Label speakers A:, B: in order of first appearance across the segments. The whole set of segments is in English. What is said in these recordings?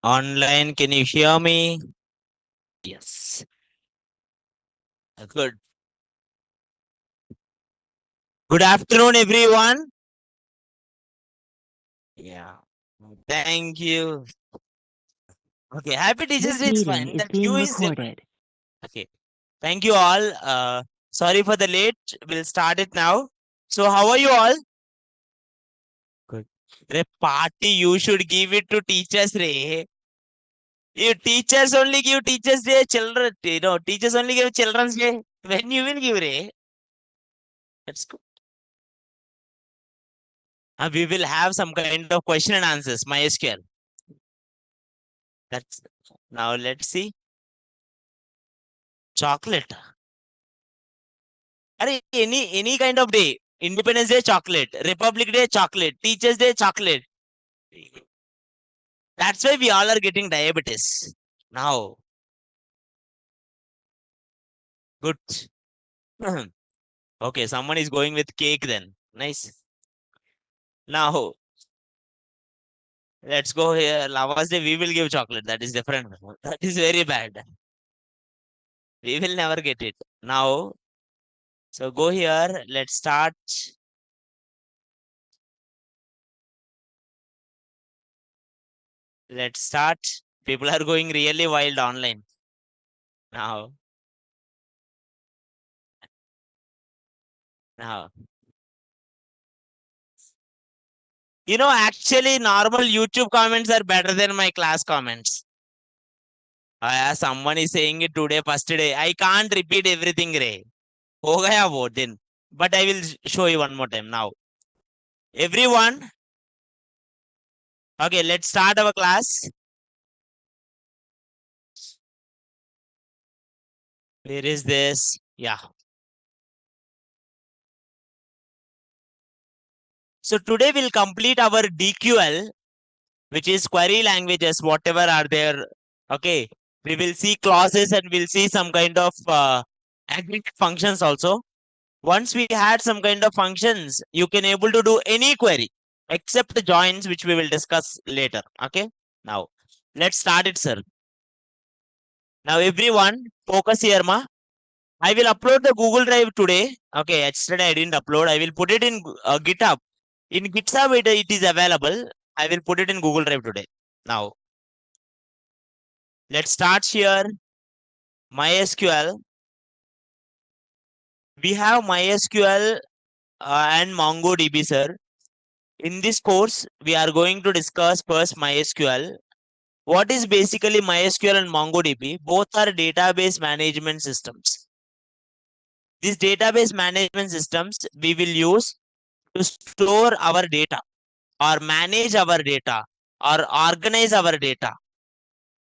A: Online, can you hear me? Yes. Good. Good afternoon, everyone. Yeah. Thank you. Okay. Happy Teachers
B: This
A: Day. It's
B: meeting
A: fine.
B: is
A: The
B: being
A: queue is different.
B: recorded.
A: Okay. Thank you all. Sorry for the late. We'll start it now. So, how are you all? Good. Re party, you should give it to teachers, Ray. You teachers only give Teachers Day, children. Teachers only give Children's Day. When you will give, Ray? That's good. We will have some kind of question and answers, MySQL. That's now let's see. Chocolate. Any kind of day. Independence Day, chocolate. Republic Day, chocolate. Teachers Day, chocolate. That's why we all are getting diabetes. Now, good. Okay, someone is going with cake then. Nice. Now, let's go here. Lava's Day, we will give chocolate. That is different. That is very bad. We will never get it. Now, so go here. Let's start. Let's start. People are going really wild online now. Now, actually, normal YouTube comments are better than my class comments. Someone is saying it today, first day. I can't repeat everything, Ray. हो गया वो then. But I will show you one more time now. Everyone, okay, let's start our class. Where is this? Yeah. So today we'll complete our DQL, which is query languages, whatever are there. Okay. We will see clauses and we'll see some kind of aggregate functions also. Once we had some kind of functions, you can able to do any query except the joins, which we will discuss later. Okay. Now, let's start it, sir. Now, everyone, focus here, ma. I will upload the Google Drive today. Okay, yesterday I didn't upload. I will put it in GitHub. In GitHub, it is available. I will put it in Google Drive today. Now, let's start here. MySQL. We have MySQL and MongoDB, sir. In this course, we are going to discuss first MySQL. What is basically MySQL and MongoDB? Both are database management systems. These database management systems we will use to store our data or manage our data or organize our data.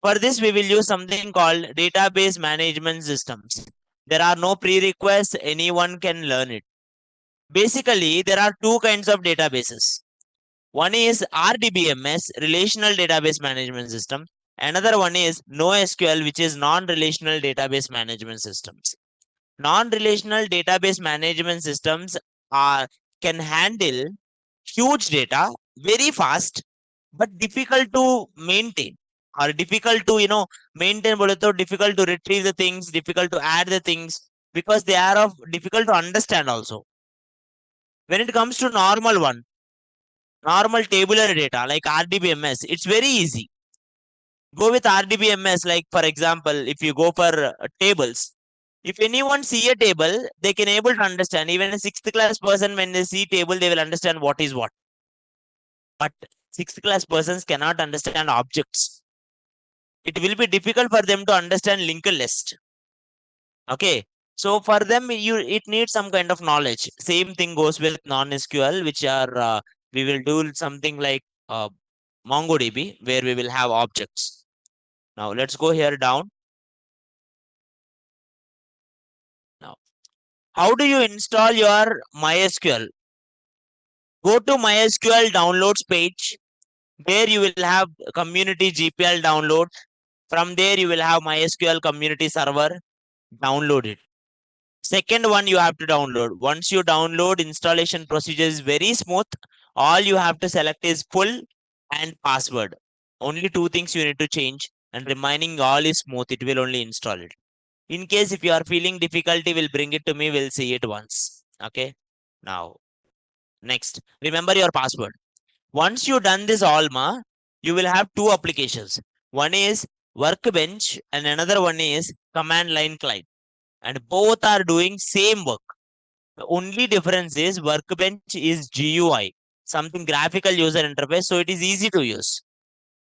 A: For this, we will use something called database management systems. There are no prerequisites, anyone can learn it. Basically, there are two kinds of databases. One is RDBMS, Relational Database Management System. Another one is NoSQL, which is Non-Relational Database Management Systems. Non-relational database management systems can handle huge data very fast, but difficult to maintain or difficult to maintain. Bole to difficult to retrieve the things, difficult to add the things because they are of difficult to understand also. When it comes to normal tabular data like RDBMS, it's very easy. Go with RDBMS, like for example, if you go for tables, if anyone see a table, they can able to understand. Even a sixth class person, when they see table, they will understand what is what. But sixth class persons cannot understand objects. It will be difficult for them to understand linked list. Okay. So for them, it needs some kind of knowledge. Same thing goes with non-SQL, which are we will do something like MongoDB, where we will have objects. Now let's go here down. Now, how do you install your MySQL? Go to MySQL downloads page. There you will have community GPL download. From there you will have MySQL community server. Download it. Second one you have to download. Once you download, installation procedure is very smooth. All you have to select is full and password. Only two things you need to change, and remaining all is smooth. It will only install it. In case if you are feeling difficulty, will bring it to me. We'll see it once. Okay. Now, next, remember your password. Once you done this Alma, you will have two applications. One is Workbench and another one is Command Line Client. And both are doing same work. The only difference is Workbench is GUI, something graphical user interface, so it is easy to use.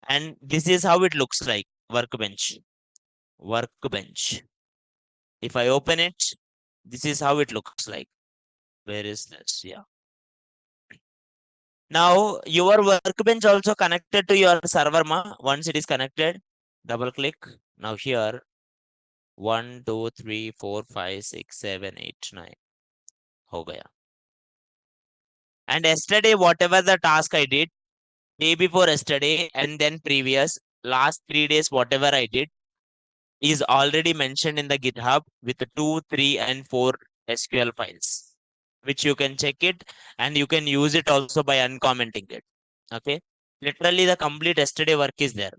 A: And this is how it looks like, Workbench. Workbench. If I open it, this is how it looks like. Where is this? Yeah. Now your Workbench also connected to your server ma. Once it is connected, double click. Now here 1, 2, 3, 4, 5, 6, 7, 8, 9. Ho gaya. And yesterday, whatever the task I did, day before yesterday and then previous, last 3 days, whatever I did is already mentioned in the GitHub with the 2, 3, and 4 SQL files, which you can check it and you can use it also by uncommenting it. Okay. Literally the complete yesterday work is there.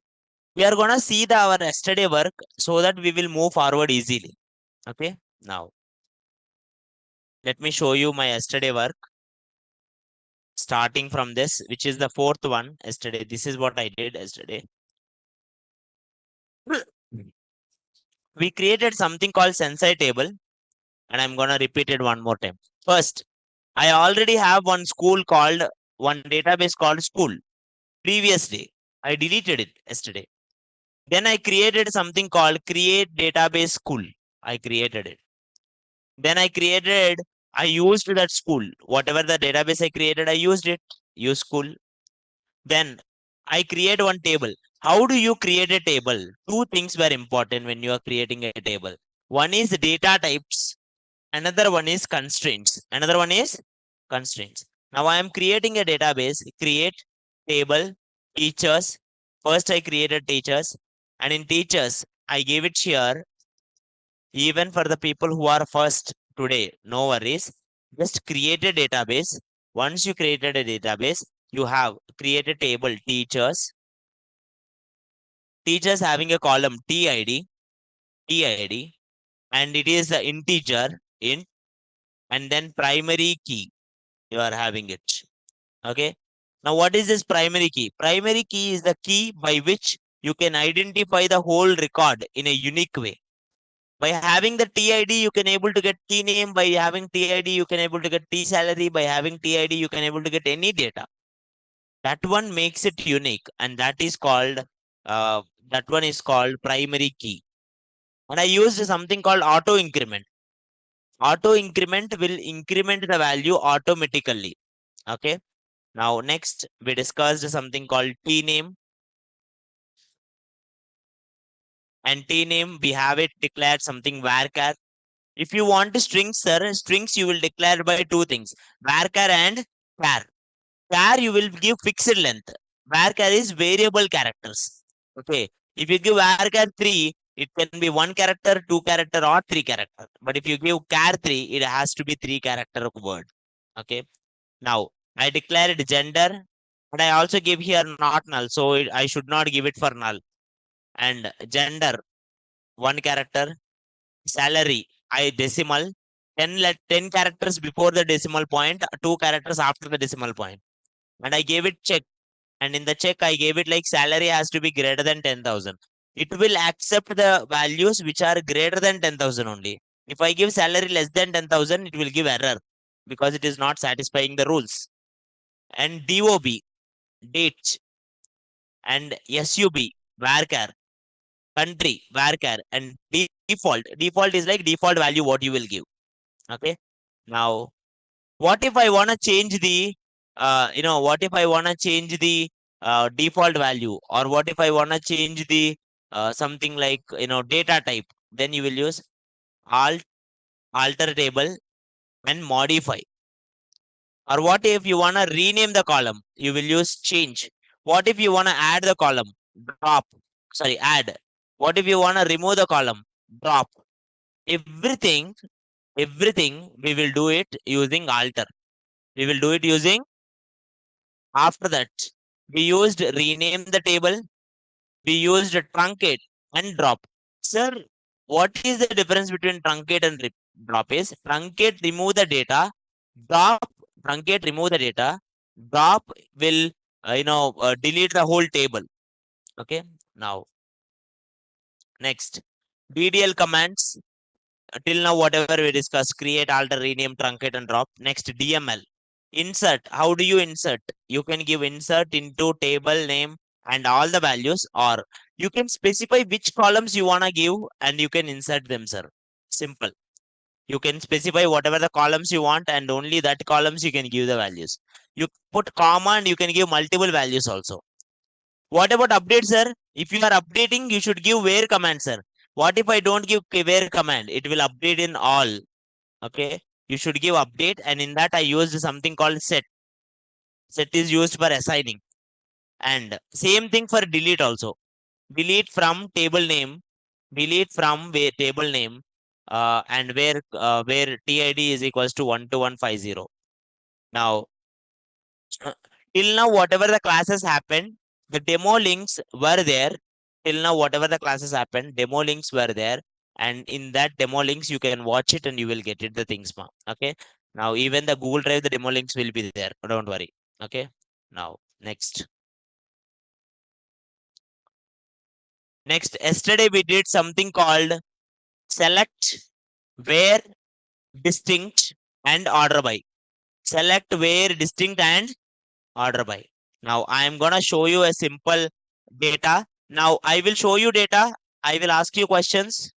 A: We are gonna see our yesterday work so that we will move forward easily. Okay. Now let me show you my yesterday work starting from this, which is the fourth one yesterday. This is what I did yesterday. We created something called sensei table, and I'm gonna repeat it one more time. First, I already have one database called school. Previous day, I deleted it yesterday. Then I created something called create database school. I created it. Then I used that school. Whatever the database I created, I used it. Use school. Then I create one table. How do you create a table? Two things were important when you are creating a table. One is data types. Another one is constraints. Another one is constraints. Now I am creating a database. Create table teachers. First I created teachers, and in teachers I gave it here. Even for the people who are first today, no worries. Just create a database. Once you created a database, you have created table teachers. Teachers having a column TID, and it is the integer int, and then primary key. You are having it. Okay. Now, what is this primary key? Primary key is the key by which you can identify the whole record in a unique way. By having the TID, you can able to get T name. By having TID, you can able to get T salary. By having TID, you can able to get any data. That one makes it unique, and uh, that one is called primary key. And I used something called auto increment. Auto increment will increment the value automatically. Okay. Now, next we discussed something called T name. And T name, we have it declared something varchar. If you want strings, sir, strings you will declare by two things, varchar and char. Char you will give fixed length. Varchar is variable characters. Okay. If you give varchar 3, it can be 1 character, 2 character, or 3 character. But if you give char 3, it has to be 3 character word. Okay. Now, I declared gender, but I also give here not null. So I should not give it for null. And gender, 1 character. Salary, I decimal. 10 characters before the decimal point, 2 characters after the decimal point. And I gave it check. And in the check, I gave it like salary has to be greater than 10,000. It will accept the values which are greater than 10,000 only. If I give salary less than 10,000, it will give error because it is not satisfying the rules. And DOB, date, and SUB, varchar, country, varchar, and default. Default is like default value what you will give. Okay. Now, what if I want to change what if I want to change the default value, or what if I want to change the something like, data type? Then you will use alt, alter table, and modify. Or what if you want to rename the column? You will use change. What if you want to add the column? Drop. Sorry, add. What if you want to remove the column? Drop. Everything, everything we will do it using alter. We will do it using. After that, we used rename the table. we used truncate and drop. Sir, what is the difference between truncate and drop? Is truncate remove the data, drop truncate remove the data, drop will delete the whole table. Okay, now next DDL commands. Till now whatever we discussed, create, alter, rename, truncate and drop. Next DML, insert. How do you insert? You can give insert into table name and all the values, or you can specify which columns you want to give and you can insert them, sir. Simple. You can specify whatever the columns you want and only that columns you can give the values. You put comma and you can give multiple values also. What about update, sir? If you are updating, you should give where command, sir. What if I don't give where command? It will update in all. Okay, you should give update, and in that I used something called set. Set is used for assigning, and same thing for delete also. Delete from table name, delete from where table name, and where tid is equals to 12150. Now till now whatever the classes happened, the demo links were there. Till now whatever the classes happened, demo links were there, and in that demo links you can watch it and you will get it the things, ma. Okay, now even the Google Drive, the demo links will be there, don't worry. Okay, now next yesterday we did something called select, where, distinct and order by. Select, where, distinct and order by. Now I am gonna show you a simple data. Now I will show you data. I will ask you questions.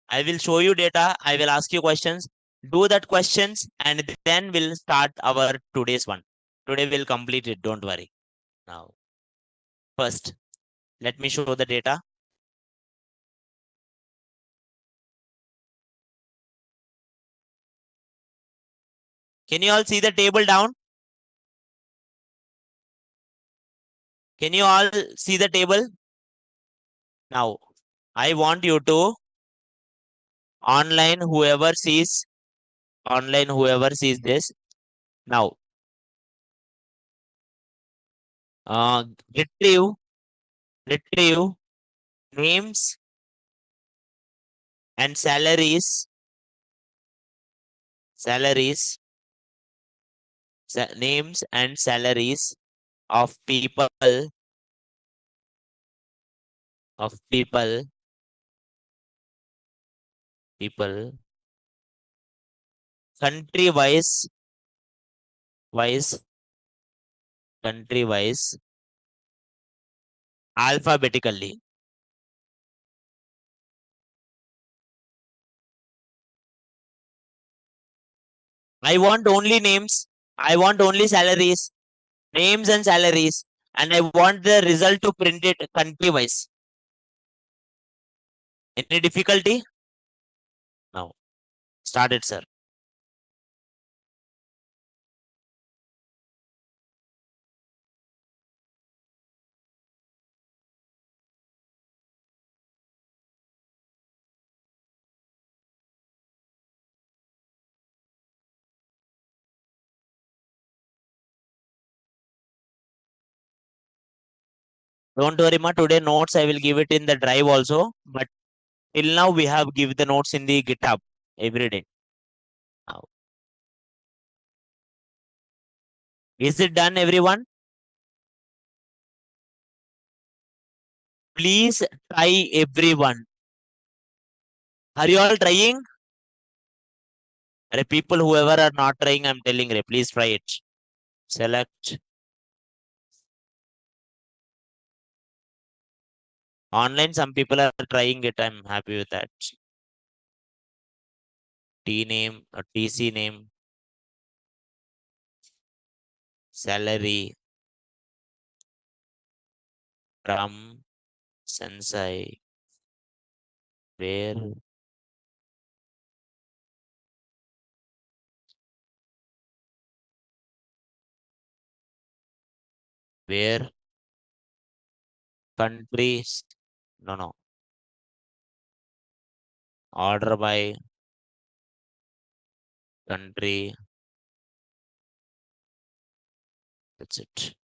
A: I will show you data. I will ask you questions. Do that questions and then we'll start our today's one. Today we'll complete it. Don't worry. Now, first, let me show the data. Can you all see the table down? Can you all see the table? Now, I want you to online whoever sees this. Now, uh, retrieve retrieve names and salaries, names and salaries of people, people, country wise, country wise, alphabetically. I want only names. I want only salaries, names and salaries, and I want the result to print it country wise. Any difficulty? Now, start it, sir. Don't worry, ma. Today notes I will give it in the drive also, but till now we have give the notes in the GitHub every day. Now, is it done, everyone? Please try, everyone. Are you all trying? People whoever are not trying, I'm telling you, please try it. Select online. Some people are trying it. I'm happy with that. T name, TC name, salary from Sensei, where, where, countries, no, no, order by country. That's it.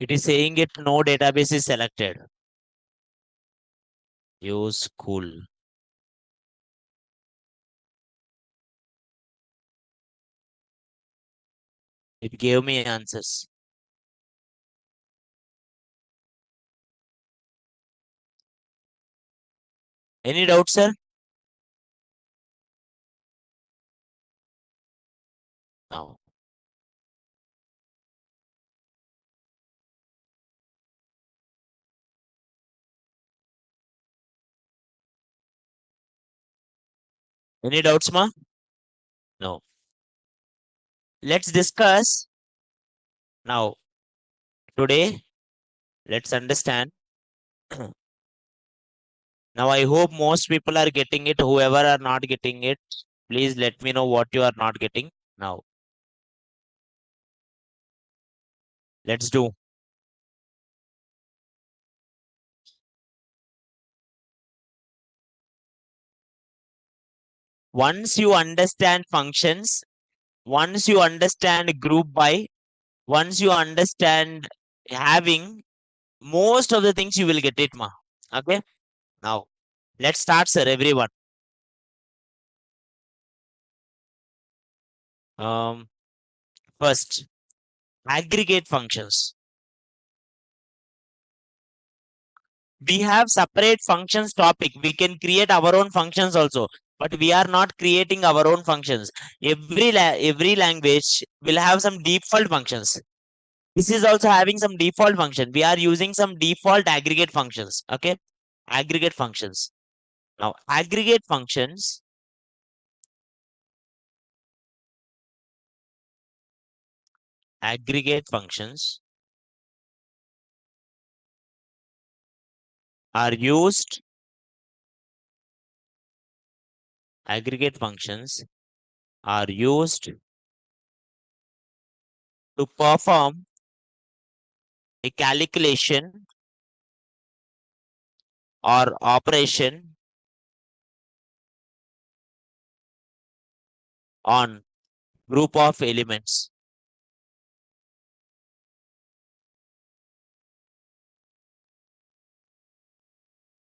A: It is saying it no database is selected. Use cool. It gave me answers. Any doubt, sir? No. Any doubts, ma? No. Let's discuss now. Today, let's understand. Now, I hope most people are getting it. Whoever are not getting it, please let me know what you are not getting. Now, let's do. Once you understand functions, once you understand group by, once you understand having most of the things, you will get it, ma. Okay. Now, let's start, sir. Everyone. Um, First, aggregate functions. We have separate functions topic. We can create our own functions also, but we are not creating our own functions. Every language will have some default functions. This is also having some default function. We are using some default aggregate functions. Okay. Aggregate functions. Now, aggregate functions are used aggregate functions are used to perform a calculation or operation on group of elements,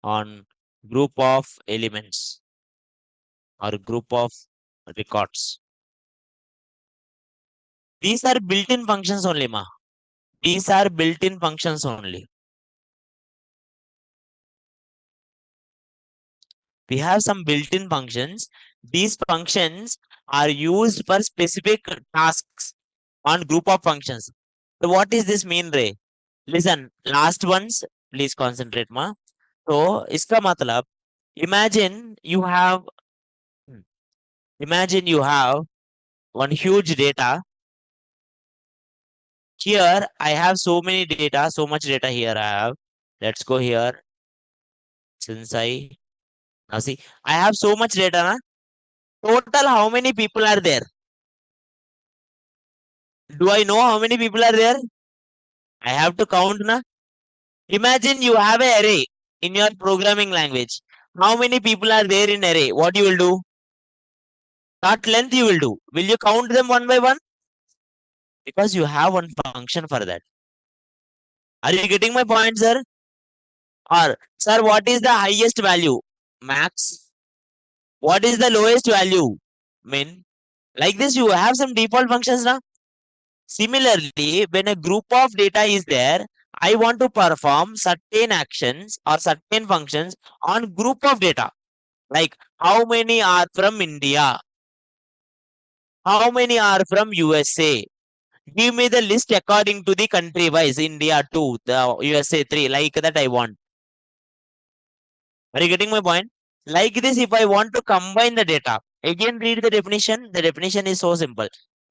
A: on group of elements or group of records. These are built-in functions only, ma. These are built-in functions only. We have some built-in functions. These functions are used for specific tasks on group of functions. So what is this mean, Ray? Listen, last ones, please concentrate, ma. So, iska matlab, imagine you have, imagine you have one huge data. Here, I have so many data, so much data here I have. Let's go here. Since now see, I have so much data, na? Total, how many people are there? Do I know how many people are there? I have to count, na? Imagine you have an array in your programming language. How many people are there in array? What you will do? Not length you will do. Will you count them one by one? Because you have one function for that. Are you getting my point, sir? Or, sir, what is the highest value? Max. What is the lowest value? Min. Like this, you have some default functions now. Similarly, when a group of data is there, I want to perform certain actions or certain functions on group of data. Like how many are from India? How many are from USA? Give me the list according to the country wise. India 2, the USA 3, like that I want. Are you getting my point? Like this, if I want to combine the data, again read the definition. The definition is so simple.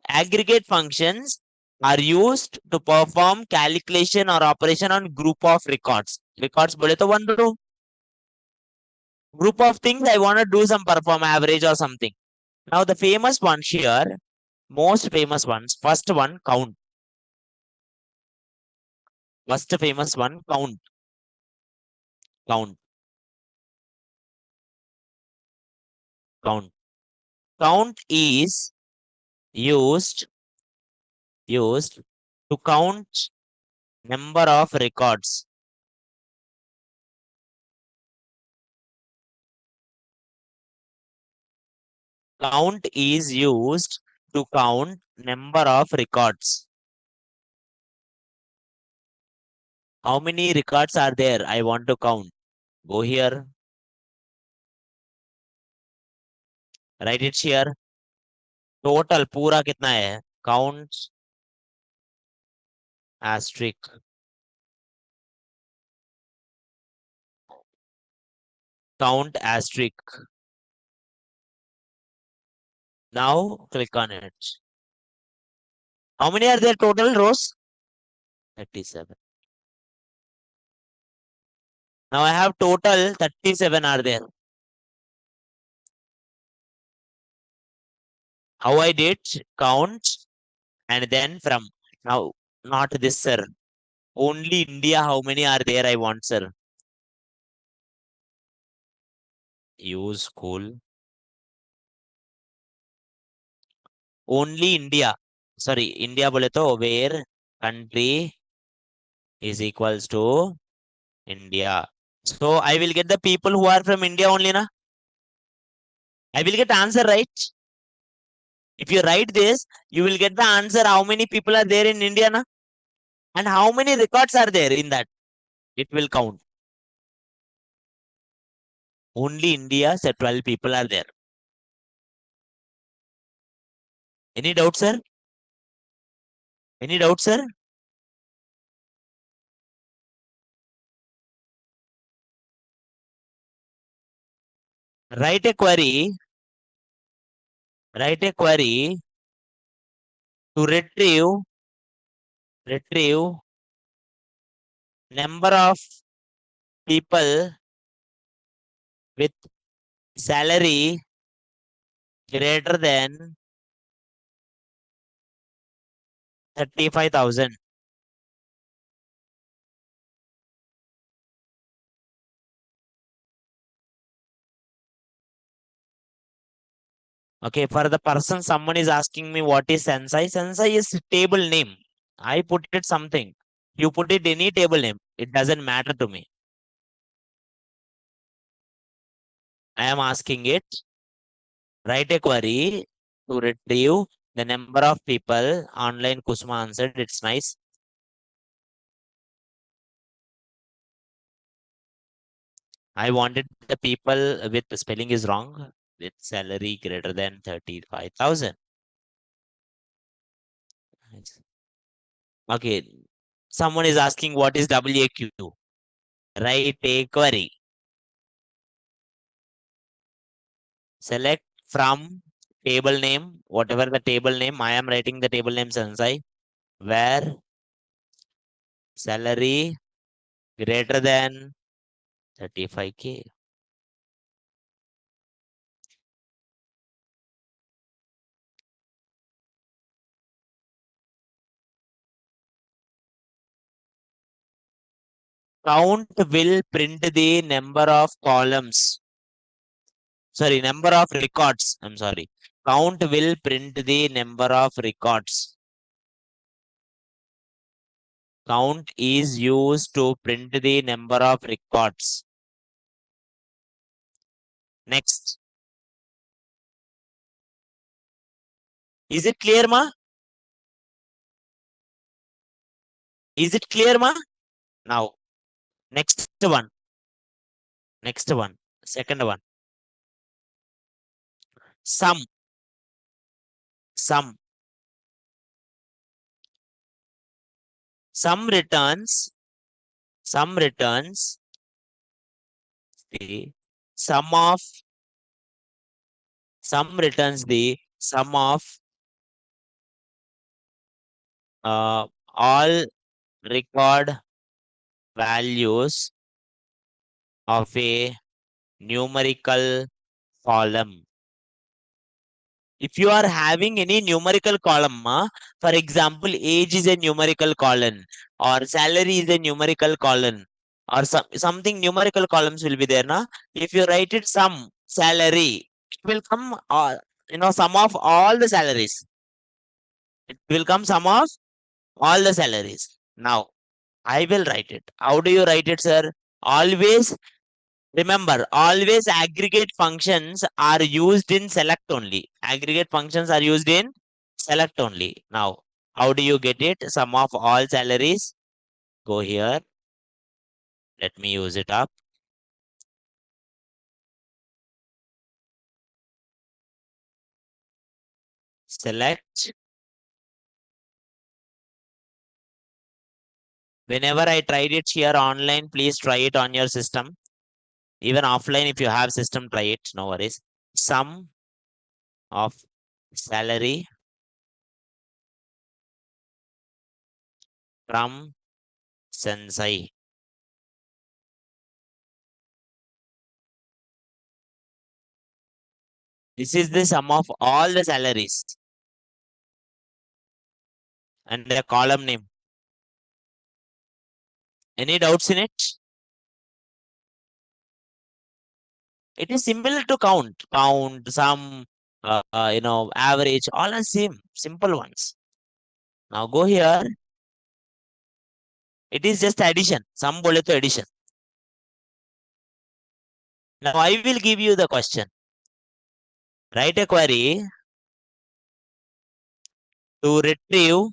A: Aggregate functions are used to perform calculation or operation on group of records. Records bole to one do. Group of things I want to do some perform average or something. Now the famous ones here, most famous ones. First one, count. First famous one, count. Count. Count. Count is used to count Number of records. Count is used to count number of records. How many records are there? I want to count. Go here. Write it here. Total पूरा कितना है? Count asterisk. Count asterisk. Now click on it. How many are there total rows? 37. Now I have total 37 are there. How I did? Count and then from. Now, not this, sir. Only India, how many are there? I want, sir. Use school. Only India. Sorry, India बोले तो where country is equals to India. So I will get the people who are from India only, na? I will get answer, right? If you write this, you will get the answer how many people are there in India, na? And how many records are there in that. It will count. Only India, so 12 people are there. Any doubt, sir? Any doubt, sir? Write a query. Write a query to retrieve number of people with salary greater than 35,000. Okay, for the person, someone is asking me what is sensei. Sensei is table name. I put it something. You put it any table name. It doesn't matter to me. I am asking it. Write a query to retrieve the number of people. Online Kusma answered. It's nice. I wanted the people with the spelling is wrong. With salary greater than 35,000. Okay. Someone is asking what is WAQ. Write a query. Select from table name, whatever the table name. I am writing the table name Sansai. Where salary greater than 35K. Count will print the number of columns. Sorry, number of records. I'm sorry. Count will print the number of records. Count is used to print the number of records. Next. Is it clear, ma? Is it clear, ma? Now, next one. Next one. Second one. Sum. Sum. Sum returns. Sum returns the sum of. Sum returns the sum of all record values of a numerical column. If you are having any numerical column, for example, age is a numerical column, or salary is a numerical column, or something numerical columns will be there. Na? If you write it sum salary, it will come, sum of all the salaries. It will come sum of all the salaries. Now, I will write it. How do you write it, sir? Always remember, always aggregate functions are used in select only. Aggregate functions are used in select only. Now, how do you get it? Sum of all salaries. Go here. Let me use it up. Select. Whenever I tried it here online, please try it on your system. Even offline, if you have system, try it. No worries. Sum of salary from Sensei. This is the sum of all the salaries and the column name. Any doubts in it? It is similar to count. Count, sum, average, all are same. Simple ones. Now go here. It is just addition. Sum bole to addition. Now I will give you the question. Write a query to retrieve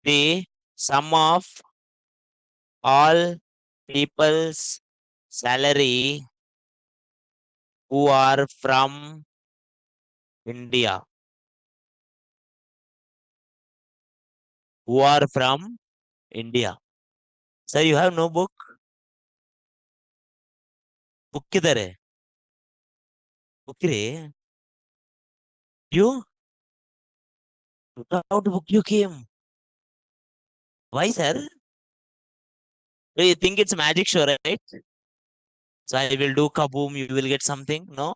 A: the sum of all people's salary who are from India. Who are from India. Sir, you have no book? Book किधर है? Book रे. You? Without book you came. Why, sir? Do you think it's magic show, right? So I will do kaboom, you will get something. No,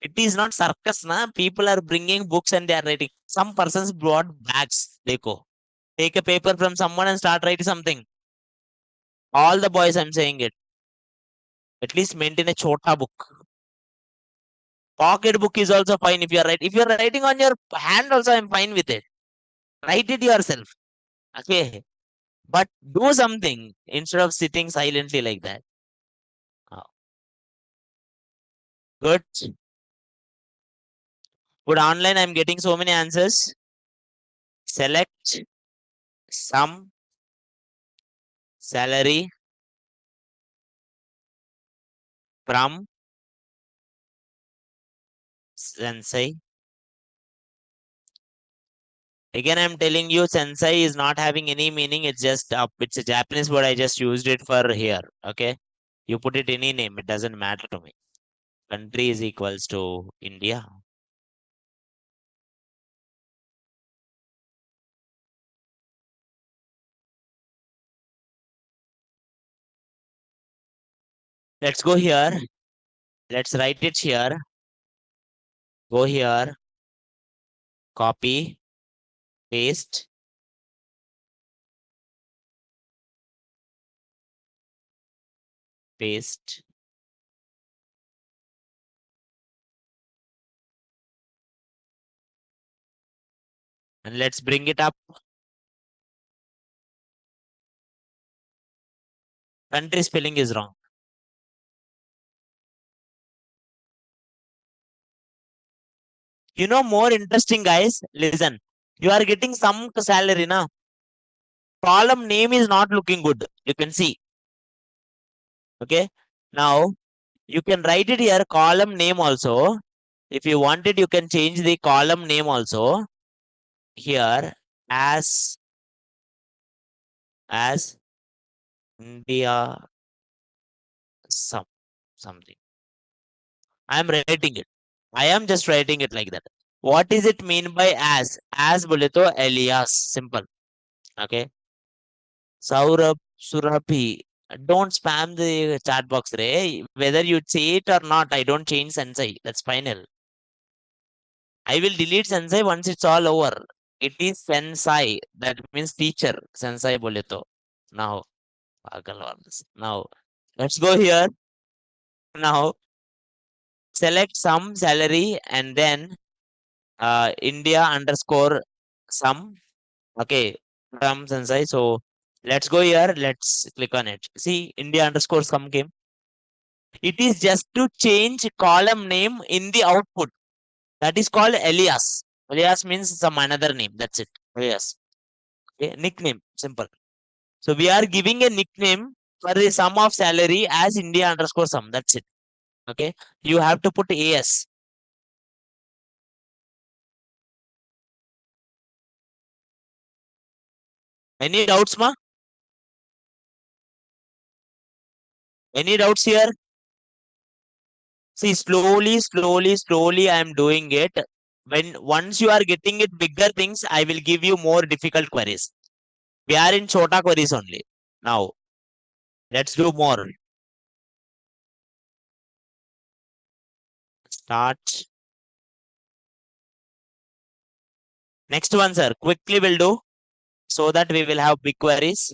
A: it is not circus, na. People are bringing books and they are writing. Some persons brought bags. Dekho. Take a paper from someone and start writing something. All the boys, I'm saying it. At least maintain a chota book. Pocket book is also fine if you are writing. If you are writing on your hand, also I'm fine with it. Write it yourself. Okay. But do something instead of sitting silently like that. Oh, good. Good online. I'm getting so many answers. Select some salary from Sensei. Again, I'm telling you, Sensei is not having any meaning. It's just it's a Japanese word. I just used it for here. Okay. You put it any name. It doesn't matter to me. Country is equals to India. Let's go here. Let's write it here. Go here. Copy. Paste. Paste. And let's bring it up. Country spelling is wrong. You know, more interesting, guys. Listen, you are getting some salary now. Column name is not looking good. You can see. Okay. Now you can write it here. Column name also. If you want it, you can change the column name also here as India something. I am writing it. I am just writing it like that. What is it mean by as? As bole to alias. Simple. Okay. Saurabh Surabhi. Don't spam the chat box, Ray. Whether you say it or not, I don't change sensei. That's final. I will delete sensei once it's all over. It is sensei. That means teacher. Sensei bole to. Now, now, let's go here. Now, select some salary and then India underscore sum. Okay. terms and size. So let's go here. Let's click on it. See, India underscore sum came. It is just to change column name in the output. That is called alias. Alias means some another name. That's it. Alias. Okay. Nickname. Simple. So we are giving a nickname for the sum of salary as India underscore sum. That's it. Okay. You have to put AS. Any doubts, ma? Any doubts here? See, slowly, I am doing it. When once you are getting it bigger things, I will give you more difficult queries. We are in shorter queries only. Now, let's do more. Start. Next one, sir. Quickly we'll do so that we will have big queries.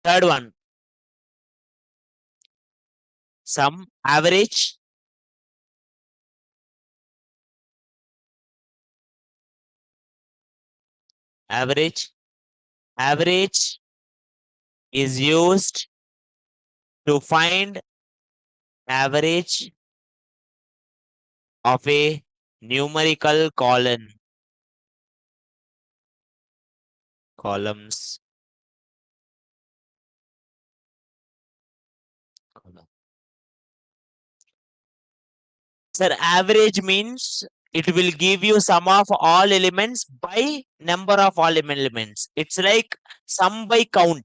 A: Third one. Sum average. Average. Average is used to find average of a numerical column. Columns. Column. Sir, average means it will give you sum of all elements by number of all elements. It's like sum by count.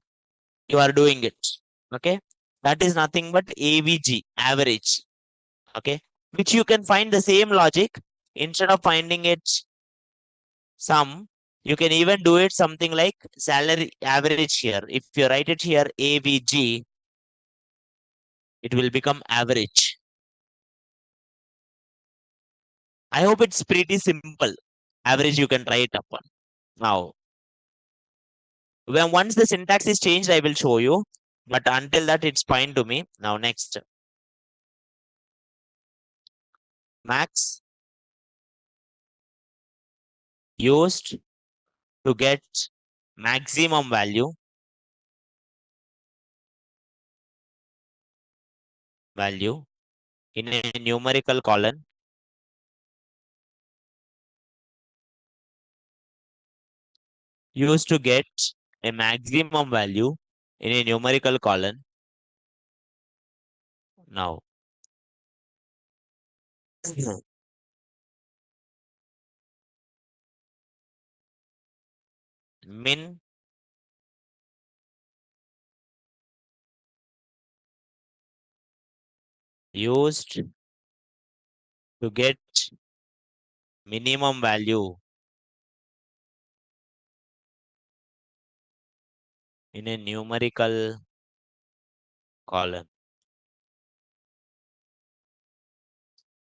A: You are doing it. Okay. That is nothing but AVG, average. Okay. Which you can find the same logic. Instead of finding it sum, you can even do it something like salary average here. If you write it here AVG, it will become average. I hope it's pretty simple. Average you can try it upon. Now, when once the syntax is changed, I will show you. But until that, it's fine to me. Now, next, max used to get maximum value in a numerical column used to get a maximum value in a numerical column. Now, min used to get minimum value in a numerical column.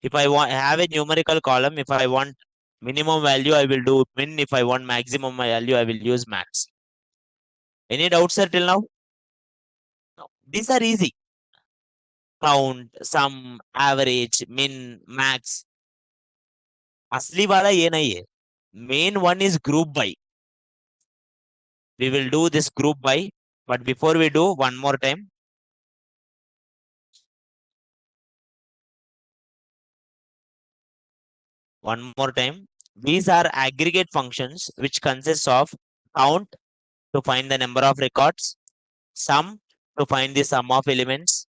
A: If I want have a numerical column, if I want minimum value, I will do min. If I want maximum value, I will use max. Any doubts, sir, till now? No. These are easy. Count, sum, average, min, max. असली वाला ये नहीं है. Main one is group by. We will do this group by. But before we do, one more time. One more time. These are aggregate functions which consists of count to find the number of records, sum to find the sum of elements,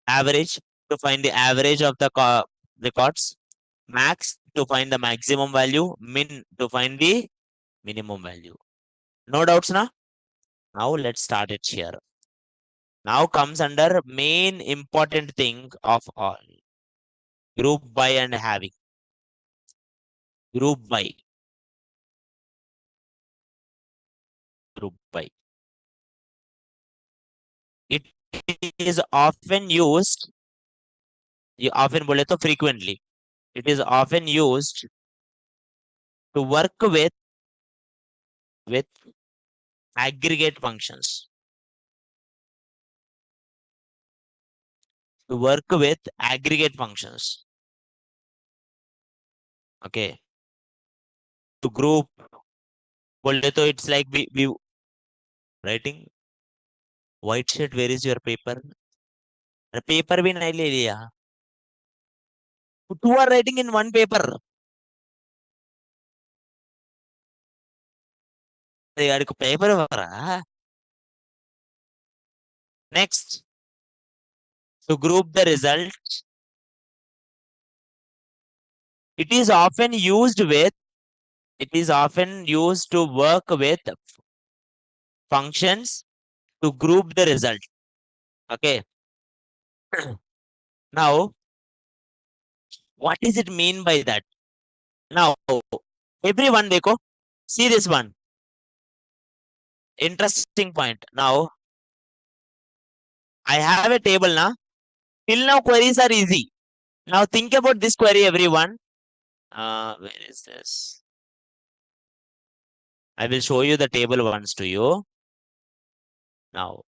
A: average to find the average of the records, max to find the maximum value, min to find the minimum value. No doubts now? Now let's start it here. Now comes under main important thing of all. Group by and having. Group by. Group by. It is often used, you often बोले तो frequently. It is often used to work with aggregate functions. To work with aggregate functions. Okay. To group बोले तो it's like we writing white shirt. Where is your paper? Paper भी नहीं ले लिया. Two are writing in one paper. వాడికి paper ఇవ్వరా? Next, to group the result, it is often used with it is often used to work with functions to group the result. Okay. Now, what does it mean by that? Now, everyone, देखो, see this one. Interesting point. Now, I have a table now. Till now, queries are easy. Now, think about this query, everyone. Where is this? I will show you the table once to you. Now,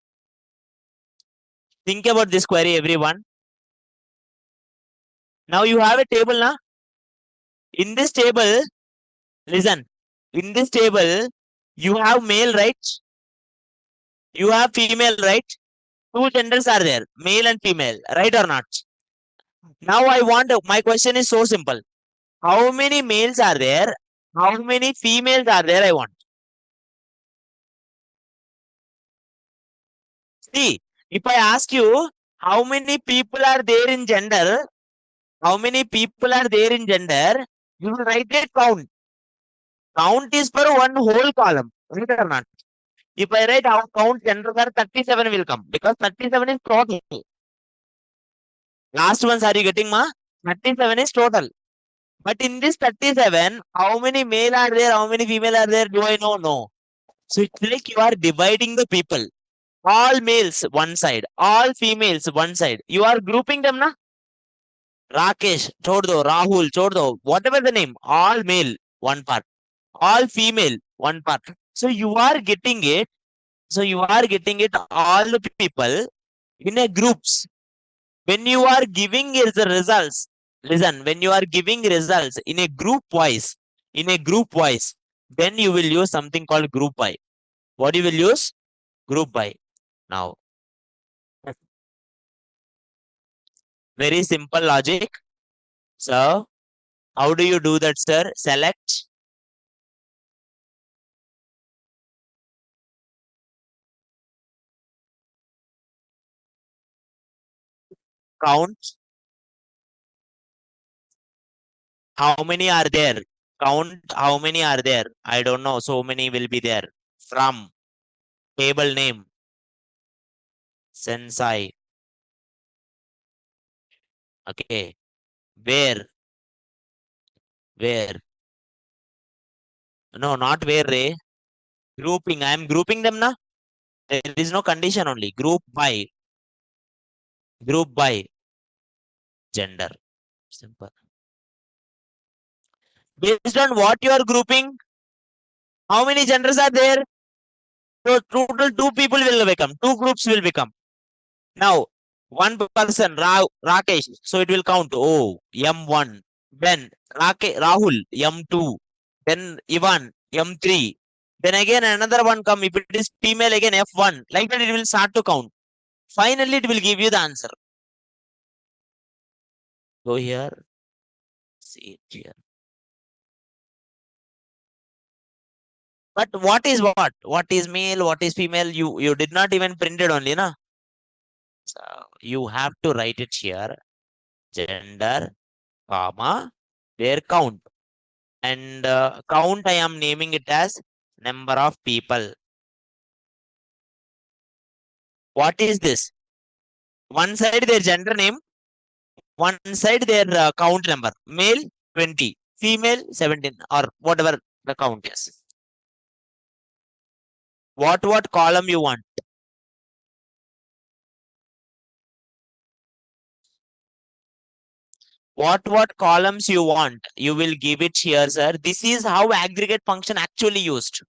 A: think about this query, everyone. Now, you have a table now. In this table, listen. In this table, you have male, right? You have female, right? Two genders are there, male and female, right or not? Now, my question is so simple. How many males are there? How many females are there? I want. See, if I ask you how many people are there in gender, how many people are there in gender, you will write a count. Count is for one whole column, right or not? If I write how count genders are 37 will come because 37 is total. Last ones are you getting ma? 37 is total. But in this 37, how many male are there? How many female are there? Do I know? No. So it's like you are dividing the people. All males one side, all females one side. You are grouping them, na? Rakesh, chhod do, Rahul, chhod do, whatever the name, all male one part, all female one part. So you are getting it. So you are getting it all the people in a groups. When you are giving is the results. Listen, when you are giving results in a group wise, then you will use something called group by. What you will use? Group by. Now, very simple logic. So, how do you do that, sir? Select, count. How many are there? Count how many are there. I don't know. So many will be there. From table name, sensei. Okay. Where? Where? No, not where, Ray. Grouping. I am grouping them now. There is no condition only. Group by. Group by gender. Simple. Based on what you are grouping, how many genders are there? So total two people will become. Two groups will become. Now, one person, Rakesh. So it will count. Oh, M1. Then Rahul, M2. Then Ivan, M3. Then again another one come. If it is female, again F1. Like that, it will start to count. Finally, it will give you the answer. Go here. See it here. But what is what? What is male? What is female? You did not even print it only, na? So you have to write it here. Gender, comma, their count. And count I am naming it as number of people. What is this? One side their gender name, one side their count number. Male 20, female 17 or whatever the count is. What column you want? What columns you want? You will give it here, sir. This is how aggregate function actually used.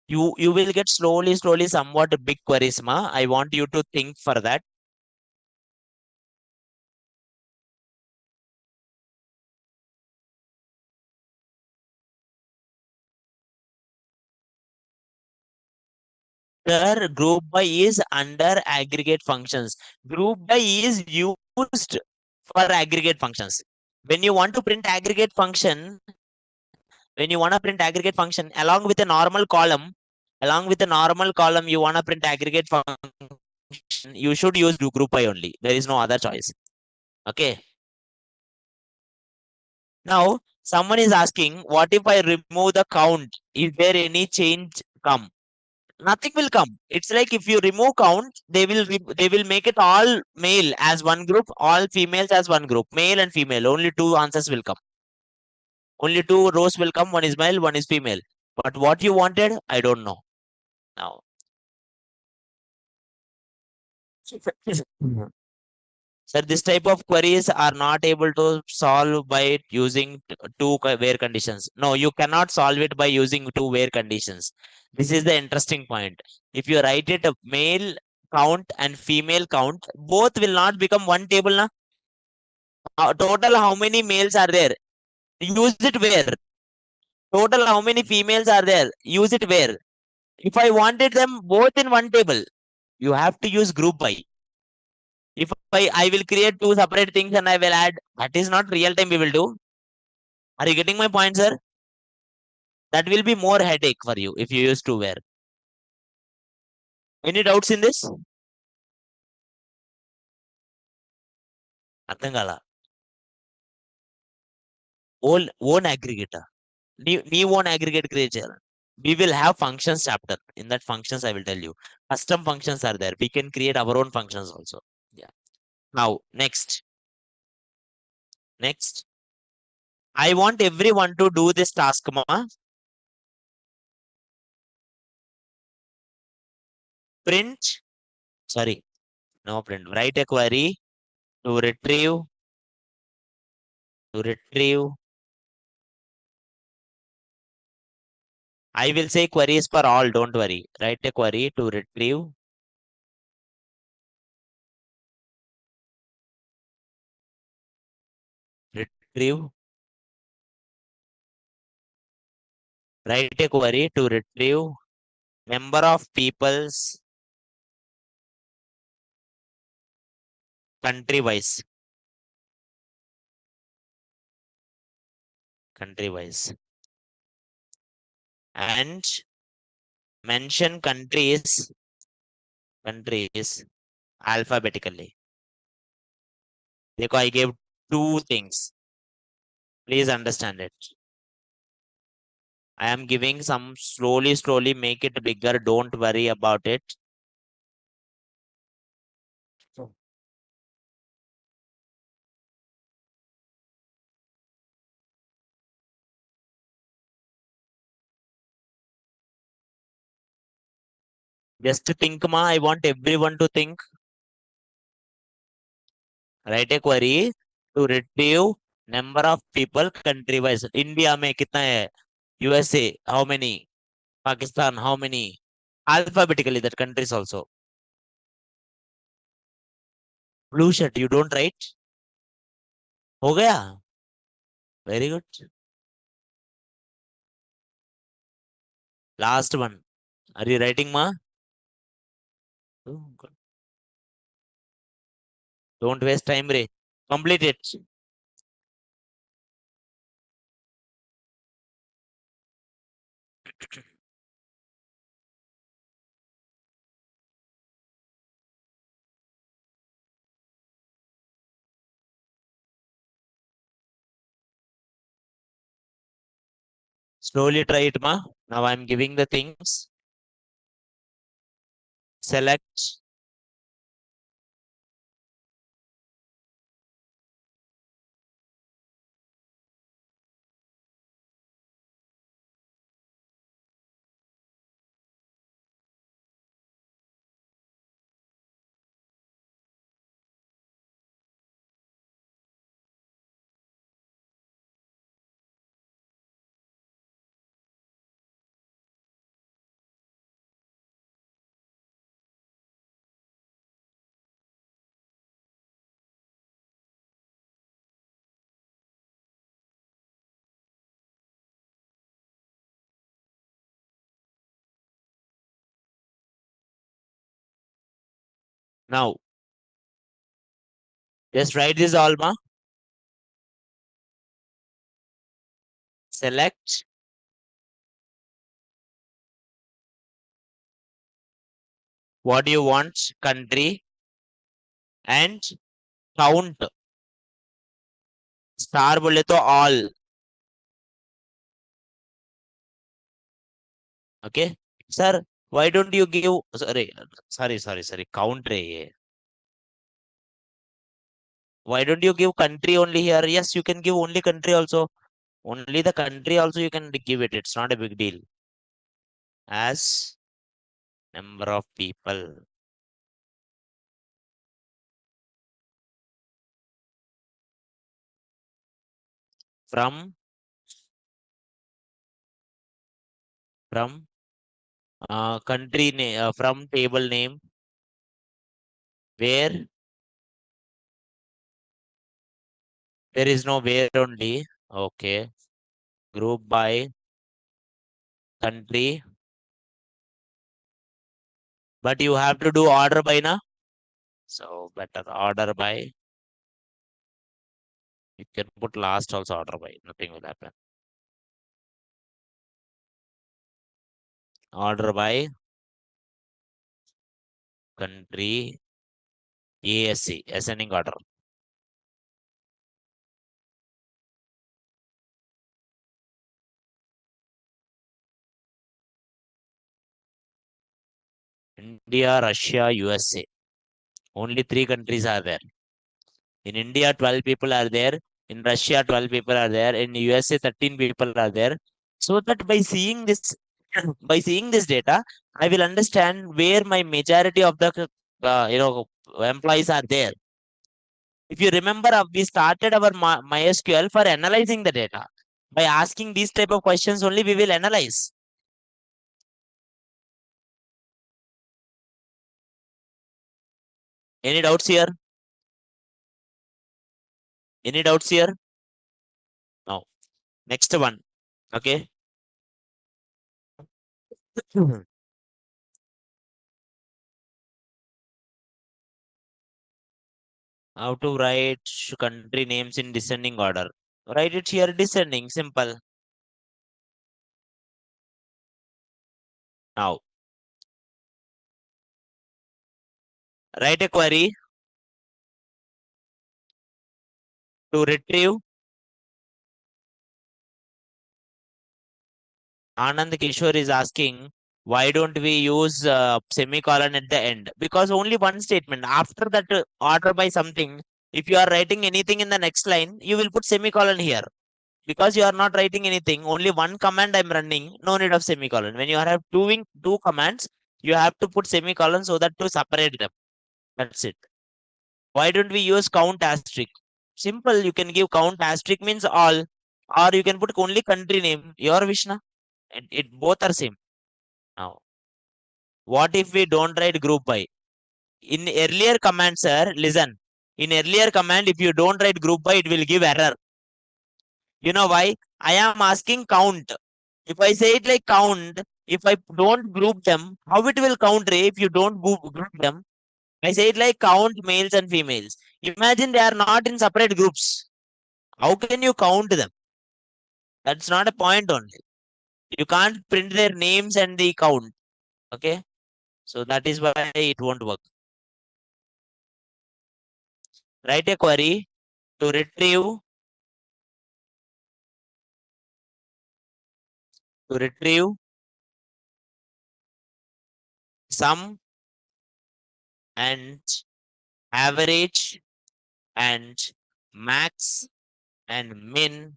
A: You will get slowly somewhat big queries, ma. I want you to think for that. Sir, group by is under aggregate functions. Group by is used for aggregate functions. When you want to print aggregate function, when you want to print aggregate function along with a normal column, you want to print aggregate function, you should use do group by only. There is no other choice. Okay. Now, someone is asking, what if I remove the count? Is there any change come? Nothing will come. It's like if you remove count, they will make it all male as one group, all females as one group, male and female. Only two answers will come. Only two rows will come. One is male, one is female. But what you wanted, I don't know. Now, sir, this type of queries are not able to solve by using two where conditions. No, you cannot solve it by using two where conditions. This is the interesting point. If you write it a male count and female count, both will not become one table. Na? Total how many males are there? Use it where? Total how many females are there? Use it where? If I wanted them both in one table, you have to use group by. If I will create two separate things and I will add, that is not real time we will do. Are you getting my point, sir? That will be more headache for you if you use two where. Any doubts in this? అర్థం కాల own aggregator నీ own aggregate create చేయాలి. We will have functions chapter. In that functions, I will tell you. Custom functions are there. We can create our own functions also. Yeah. Now, next. I want everyone to do this task, ma. Print. Sorry, no print. Write a query to retrieve. I will say queries for all. Don't worry. Write a query to retrieve. Write a query to retrieve number of people's country wise. Country wise. And mention countries alphabetically. Because I gave two things. Please understand it. I am giving some slowly make it bigger. Don't worry about it. Just think, ma. I want everyone to think. Write a query to retrieve number of people country wise. India में कितना है? USA how many? Pakistan how many? Alphabetically that countries also. Blue shirt you don't write? हो गया? Very good. Last one. Are you writing, ma? Oh, good. Don't waste time, Ray. Complete it. Slowly try it, ma. Now I'm giving the things. Select. Now, just write this Alma. Select what you want, country, and count. Star बोले तो all. Okay, sir. Why don't you give? Sorry. Count रे ये. Why don't you give country only here? Yes, you can give only country also. Only the country also you can give it. It's not a big deal. As number of people from from country name from table name where there is no where only. Okay. Group by country, but you have to do order by na. So better order by. You can put last also order by. Nothing will happen. Order by country ASC ascending order. India, Russia, USA. Only three countries are there. In India, 12 people are there. In Russia, 12 people are there. In USA, 13 people are there. So that by seeing this, by seeing this data, I will understand where my majority of the employees are there. If you remember, we started our MySQL for analyzing the data. By asking these type of questions only, we will analyze. Any doubts here? Any doubts here? No. Next one. Okay. How to write country names in descending order? Write it here descending. Simple. Now, write a query to retrieve. Anand Kishore is asking, why don't we use semicolon at the end? Because only one statement. After that order by something, if you are writing anything in the next line, you will put semicolon here. Because you are not writing anything, only one command I'm running, no need of semicolon. When you are doing two commands, you have to put semicolon so that to separate them. That's it. Why don't we use count asterisk? Simple, you can give count asterisk means all, or you can put only country name, your Vishna. It both are same. Now, what if we don't write group by? In earlier command, sir, listen. In earlier command, if you don't write group by, it will give error. You know why? I am asking count. If I say it like count, if I don't group them, how it will count, Ray, if you don't group them? I say it like count males and females. Imagine they are not in separate groups. How can you count them? That's not a point only. You can't print their names and the count. Okay. So that is why it won't work. Write a query to retrieve sum and average and max and min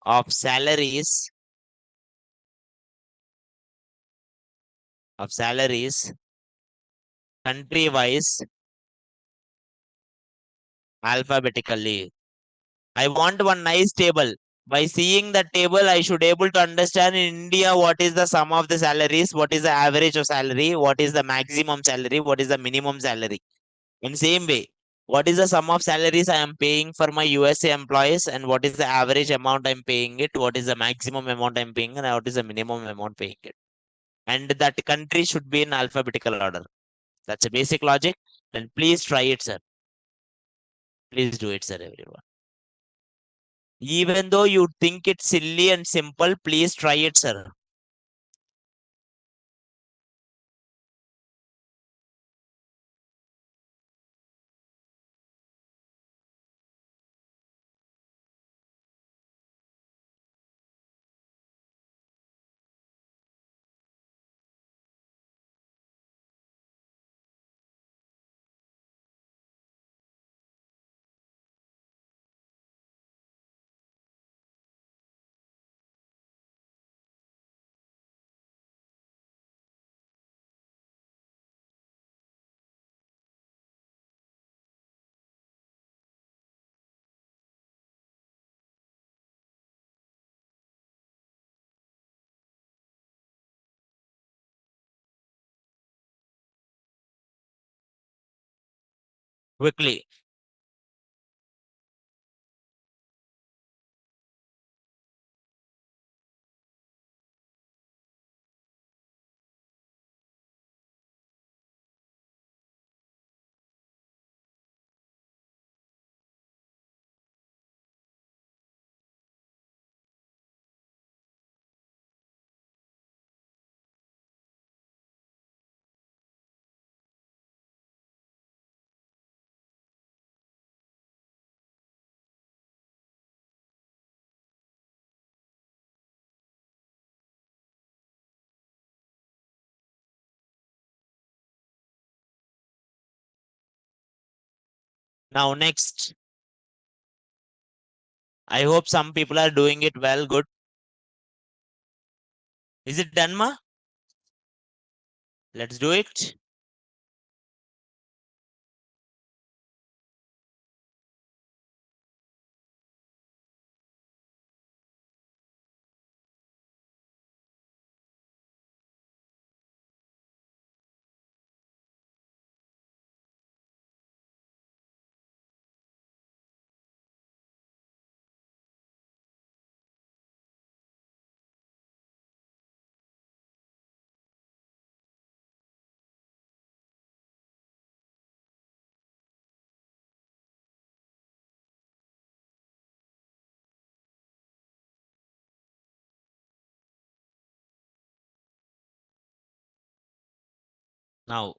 A: of salaries country wise alphabetically. I want one nice table. By seeing the table, I should able to understand in India what is the sum of the salaries, what is the average of salary, what is the maximum salary, what is the minimum salary. In same way, what is the sum of salaries I am paying for my USA employees and what is the average amount I'm paying it, what is the maximum amount I'm paying and what is the minimum amount paying it. and that country should be in alphabetical order. That's a basic logic. Then please try it, sir. Please do it, sir, everyone. Even though you think it's silly and simple, please try it, sir. Quickly. Now, next. I hope some people are doing it well. Good. Is it done, ma? Let's do it. Now,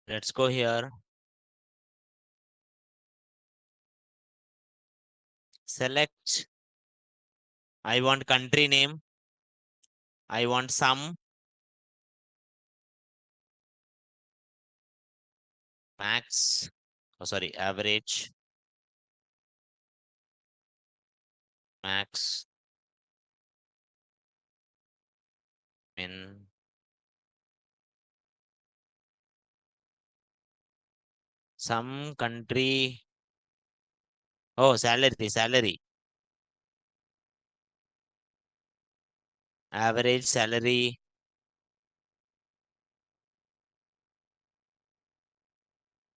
A: let's go here. Select. I want country name. I want sum, max. Oh, sorry, average, max, min, some country. Oh, salary. Average salary,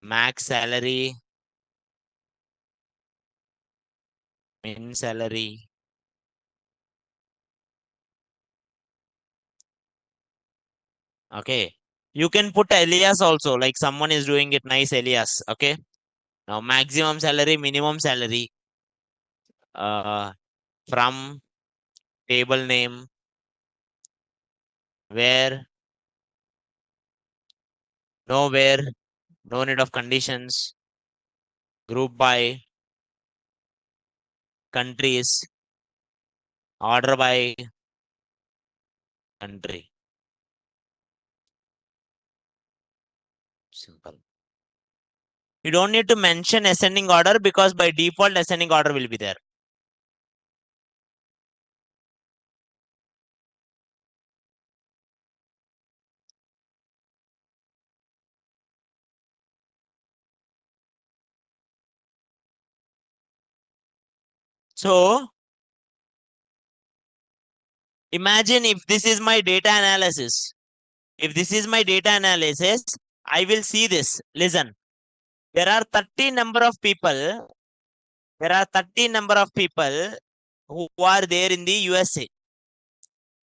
A: max salary, min salary. Okay. You can put alias also, like someone is doing it nice alias. Okay. Now, maximum salary, minimum salary. From table name, where, nowhere, no need of conditions, group by, countries, order by country. Simple. You don't need to mention ascending order because by default ascending order will be there. So imagine if this is my data analysis. If this is my data analysis, I will see this. Listen, there are 30 number of people. There are 30 number of people who are there in the USA.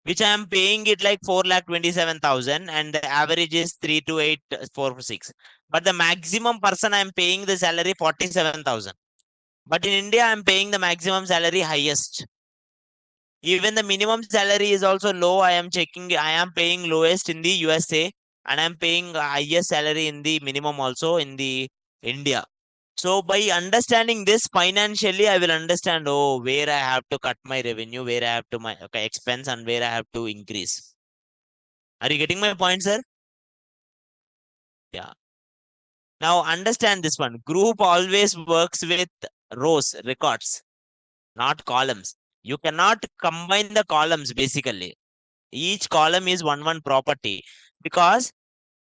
A: which I am paying it like 4,27,000 and the average is 32846. But the maximum person I am paying the salary 47,000. But in India, I am paying the maximum salary highest. Even the minimum salary is also low. I am checking, I am paying lowest in the USA and I am paying highest salary in the minimum also in the India. So by understanding this financially, I will understand, oh, where I have to cut my revenue, where I have to my okay, expense, and where I have to increase. Are you getting my point, sir? Yeah. Now understand this one. Group always works with rows, records, not columns. You cannot combine the columns basically. Each column is one property because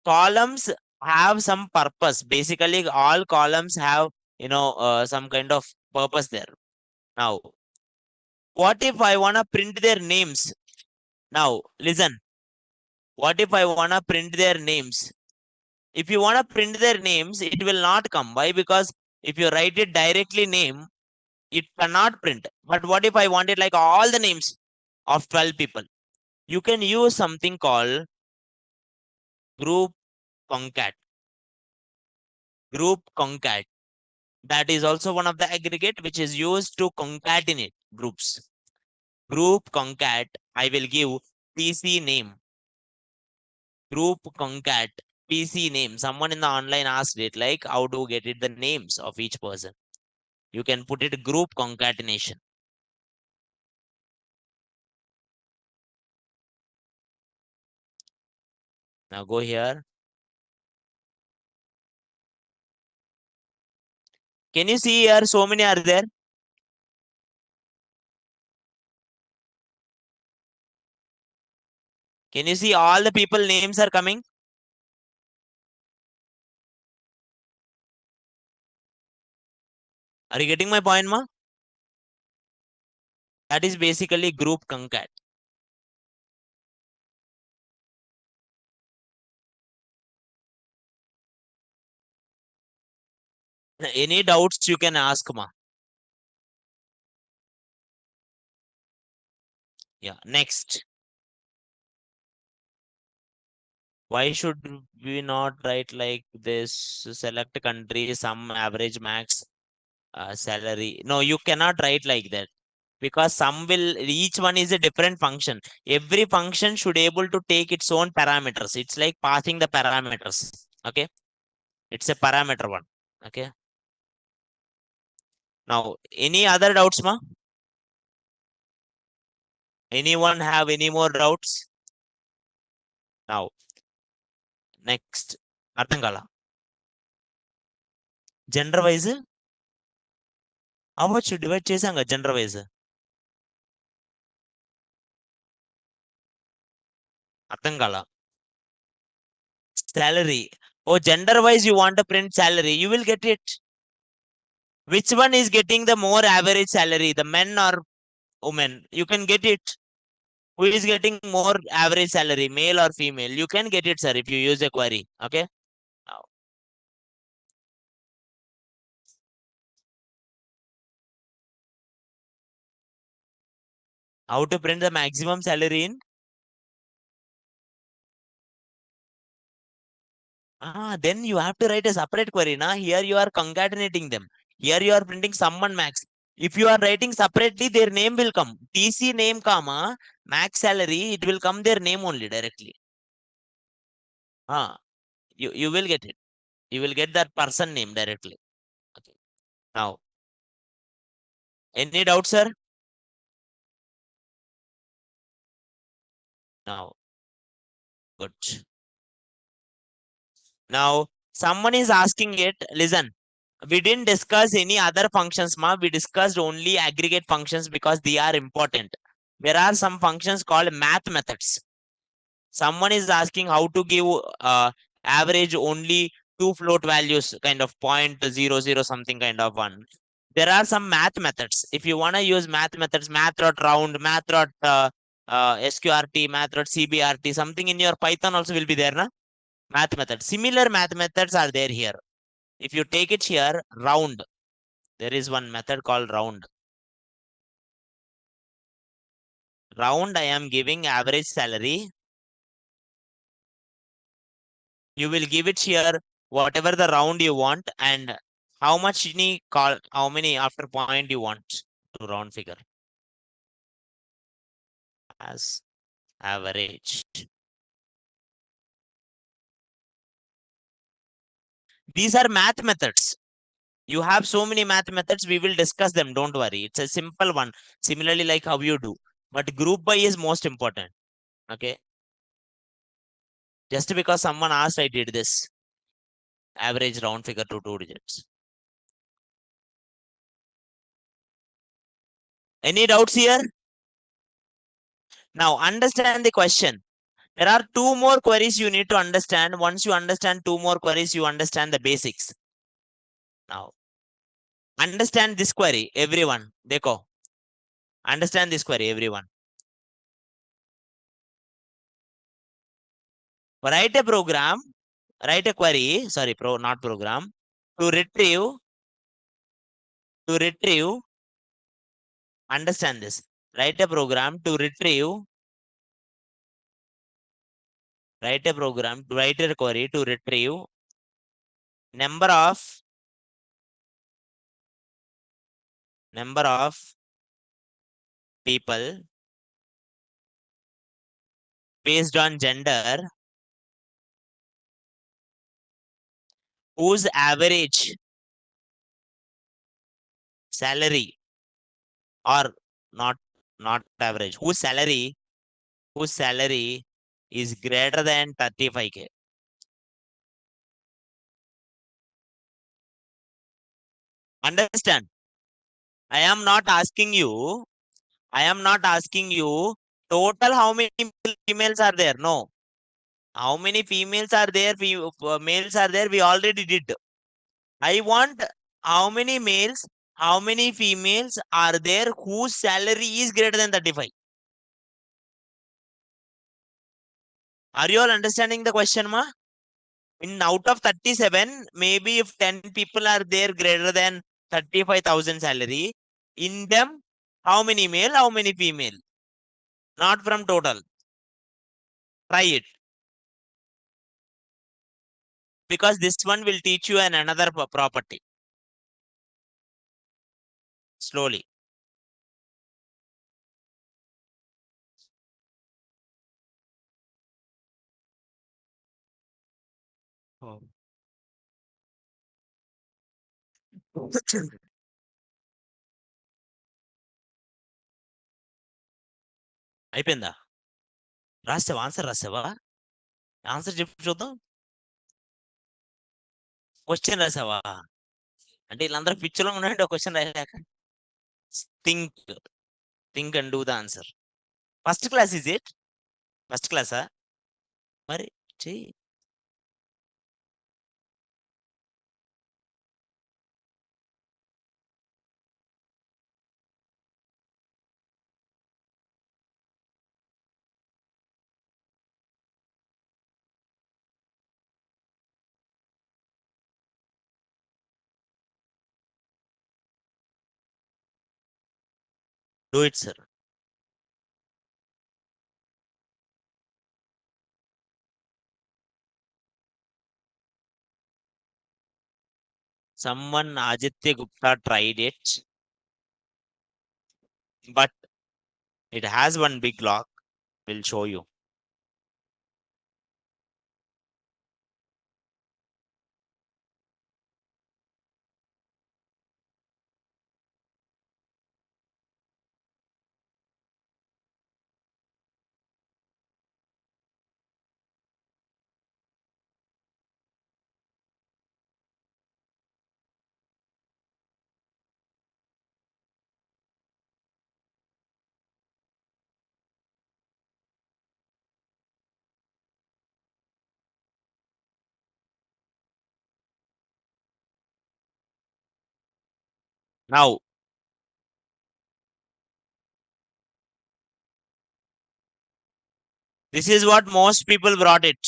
A: columns have some purpose. Basically, all columns have some kind of purpose there. Now, what if I wanna print their names? Now, listen. What if I wanna print their names? If you wanna print their names, it will not come. Why? Because if you write it directly name, it cannot print. But what if I want it like all the names of 12 people? You can use something called group concat. Group concat. That is also one of the aggregate which is used to concatenate groups. Group concat. I will give PC name. Group concat PC name. Someone in the online asked it like how to get it the names of each person. You can put it group concatenation. Now go here. Can you see here so many are there? Can you see all the people names are coming? Are you getting my point, ma? That is basically group concat. Any doubts you can ask, ma. Yeah. Next. Why should we not write like this? Select country, some average max salary. No, you cannot write like that because some will each one is a different function. Every function should able to take its own parameters. It's like passing the parameters. Okay, it's a parameter one. Okay. Now, any other doubts, ma? Anyone have any more doubts? Now, next. అర్థం కాల gender wise అవ్వచ్చు divide చేసాం కదా gender wise అర్థం కాల salary. Oh, gender wise, you want to print salary, you will get it. Which one is getting the more average salary, the men or women? You can get it. Who is getting more average salary, male or female? You can get it, sir, if you use a query. Okay. Now, how to print the maximum salary in? Then you have to write a separate query. Na? Here you are concatenating them. Here you are printing someone max. If you are writing separately, their name will come. TC name, comma, max salary, it will come their name only directly. You will get it. You will get that person name directly. Okay. Now, any doubt, sir? Now, good. Now, someone is asking it. Listen, we didn't discuss any other functions, ma. We discussed only aggregate functions because they are important. There are some functions called math methods. Someone is asking how to give average only two float values, kind of 0.00 something kind of one. There are some math methods. If you want to use math methods, math dot round, math dot sqrt, math dot cbrt, something in your Python also will be there, na? Math methods. Similar math methods are there here. If you take it here, round, there is one method called round. Round I am giving average salary. You will give it here whatever the round you want and how many after point you want to round figure as average. These are math methods. You have so many math methods. We will discuss them. Don't worry. It's a simple one. Similarly, like how you do. But group by is most important. Okay. Just because someone asked, I did this. Average round figure to 2 digits. Any doubts here? Now understand the question. There are two more queries you need to understand. Once you understand two more queries, you understand the basics. Now understand this query, everyone. Dekho. Understand this query, everyone. Write a program, write a query, sorry, not program, to retrieve, understand this. Write a program to retrieve, write a query to retrieve number of people based on gender whose average salary or not average whose salary is greater than 35k. Understand? I am not asking you. I am not asking you total how many females are there. No. How many females are there? Males are there. We already did. I want how many males, how many females are there whose salary is greater than 35. Are you all understanding the question, ma? In out of 37, maybe if 10 people are there greater than 35,000 salary, in them, how many male, how many female? Not from total. Try it. Because this one will teach you another property. Slowly. Oh. అయిపోయిందా రాసావా answer రాసావా answer చెప్పి చూద్దాం question రాసావా అంటే వీళ్ళందరూ పిచ్చిలో ఉన్నాయంటే ఒక question రాసాక think think and do the answer first class is it first క్లాసా మరి చెయ్యి do it sir someone Aditya Gupta tried it but it has one big lock. Will show you. Now this is what most people brought it.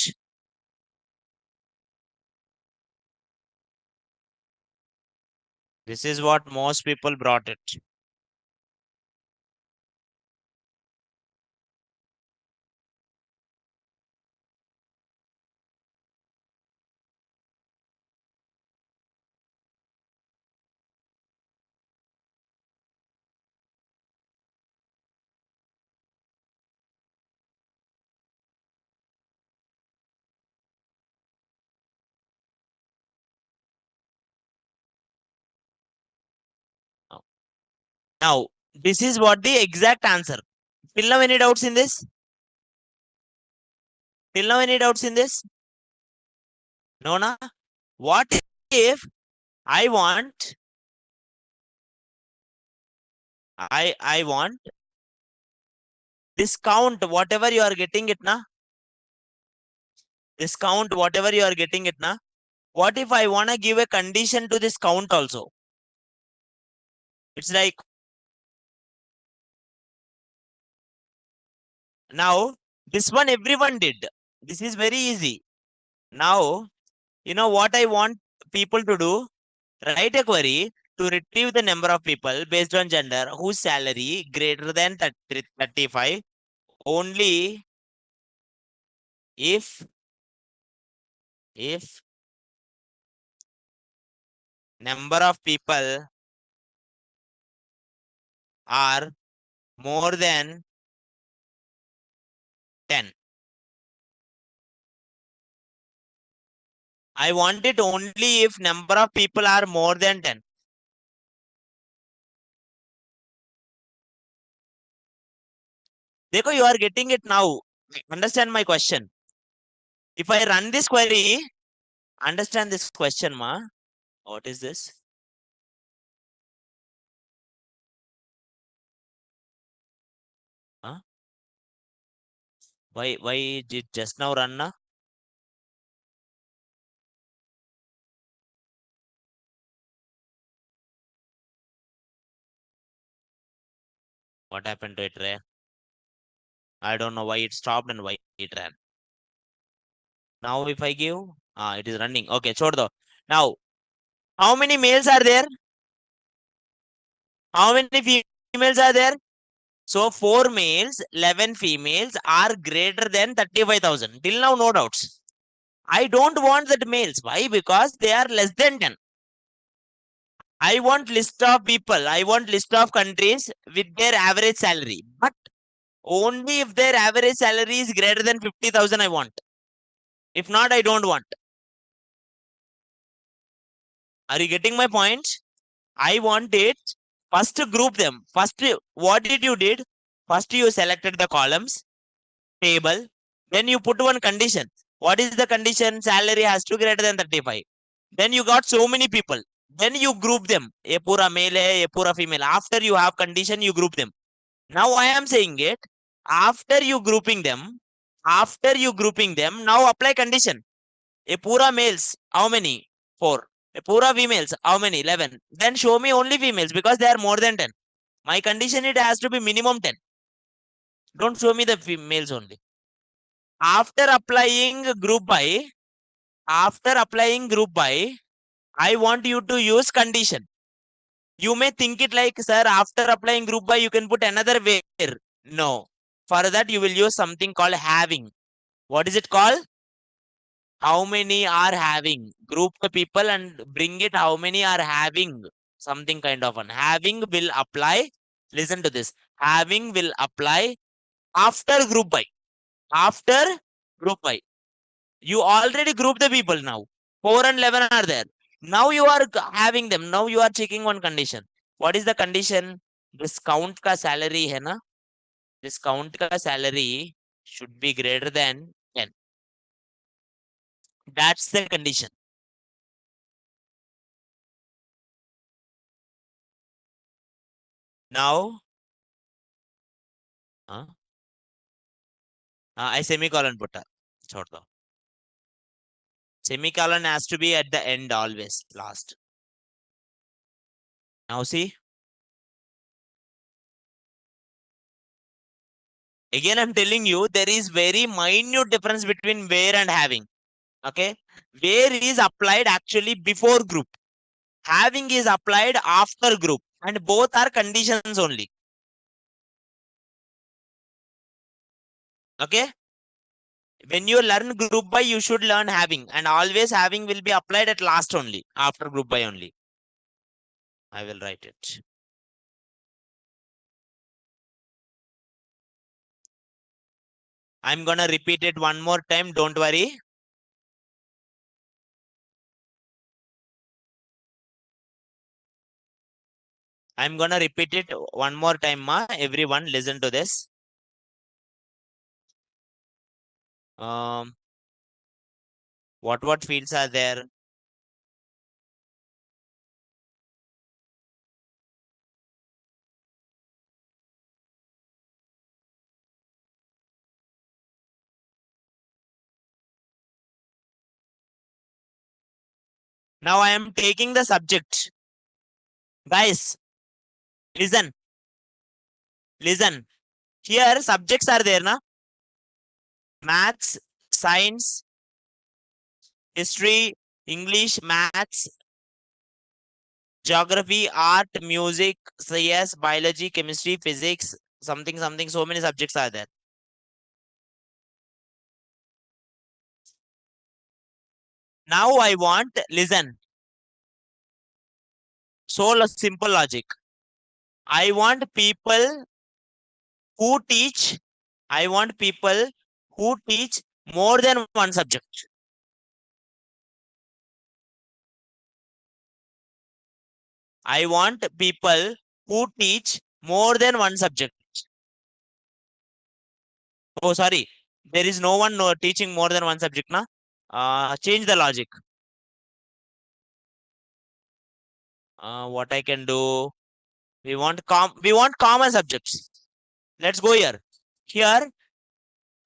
A: This is what most people brought it. Now, this is what the exact answer. Till now, any doubts in this? Till now, any doubts in this? No, na? What if I want, I want discount whatever you are getting it, na? Discount whatever you are getting it, na? What if I want to give a condition to this count also? It's like, now, this one everyone did. This is very easy. Now, you know what I want people to do? Write a query to retrieve the number of people based on gender whose salary greater than 35 only if number of people are more than 10. I want it only if number of people are more than 10. Dekho, you are getting it now. Understand my question. If I run this query, understand this question, ma. What is this? Huh? Why did just now run na? What happened to it, Ray? I don't know why it stopped and why it ran. Now if I give, it is running. Okay, chhod do. Now, how many males are there? How many females are there? So 4 males, 11 females are greater than 35,000. Till now, no doubts. I don't want that males. Why? Because they are less than 10. I want list of people. I want list of countries with their average salary. But only if their average salary is greater than 50,000 I want. If not, I don't want. Are you getting my point? I want it. First group them. First, what did you did? First you selected the columns, table. Then you put one condition. What is the condition? Salary has to greater than 35. Then you got so many people. Then you group them. A pura male hai, a pura female. After you have condition, you group them. Now I am saying it. After you grouping them, now apply condition. A pura males, how many? 4. A pura females, how many? 11. Then show me only females because they are more than 10. My condition, it has to be minimum 10. Don't show me the females only. After applying group by, I want you to use condition. You may think it like, sir, after applying group by, you can put another where. No. For that, you will use something called having. What is it called? How many are having? Group the people and bring it how many are having. Something kind of one. Having will apply. Listen to this. Having will apply after group by. After group by. You already group the people now. 4 and 11 are there. Now you are having them. Now you are checking one condition. What is the condition? Discount ka salary hai na? Discount ka salary should be greater than 10. That's the condition. Now, I semicolon put. Chhod do. Semicolon has to be at the end always, last. Now see, again I'm telling you, there is very minute difference between where and having. Okay, where is applied actually before group. Having is applied after group, and both are conditions only. Okay, when you learn group by, you should learn having, and always having will be applied at last only, after group by only. I will write it. I'm gonna repeat it one more time. Don't worry. I'm gonna repeat it one more time, ma. Everyone, listen to this. Um, what fields are there? Now I am taking the subject. Guys, listen, listen. Here subjects are there, na? Maths, science, history, English, maths, geography, art, music, CS, biology, chemistry, physics, something, something. So many subjects are there. Now I want, listen, simple logic. I want people who teach, I want people who teach more than one subject. I want people who teach more than one subject. Oh, sorry. There is no one teaching more than one subject, na? Change the logic. What I can do? We want common subjects. Let's go here. Here,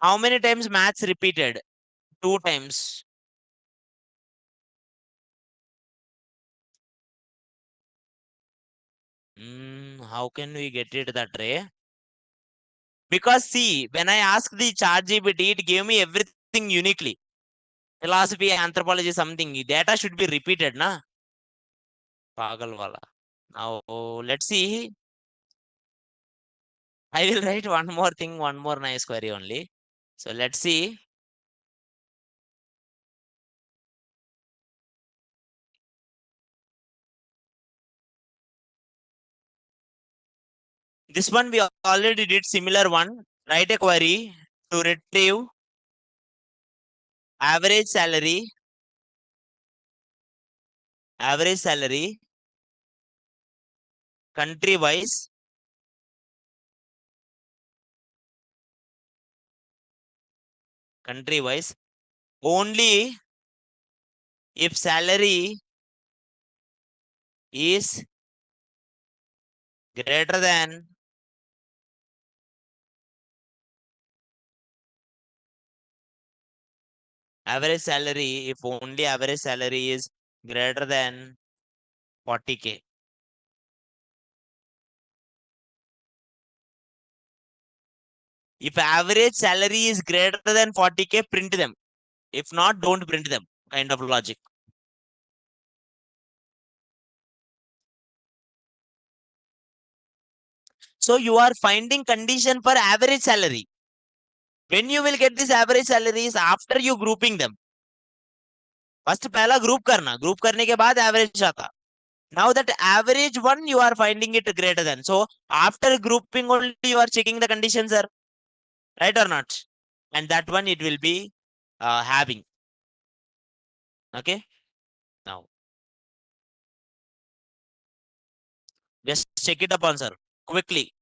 A: how many times maths repeated? Two times. How can we get it that way? Because see, when I asked the chat GPT, it gave me everything uniquely. Philosophy, anthropology, something. Data should be repeated, na? Pagal wala. Now, let's see. I will write one more thing, one more nice query only. So let's see. This one we already did similar one. Write a query to retrieve average salary, average salary, country wise, country wise. Only if salary is greater than average salary, if only average salary is greater than 40K. If average salary is greater than 40K, print them. If not, don't print them. Kind of logic. So you are finding condition for average salary. When you will get this average salary is after you grouping them. First पहला group करना, group करने के बाद average आता. Now that average one you are finding it greater than. So after grouping only you are checking the conditions, sir. Right or not? And that one it will be having. Okay. Now just check it upon, sir. Quickly.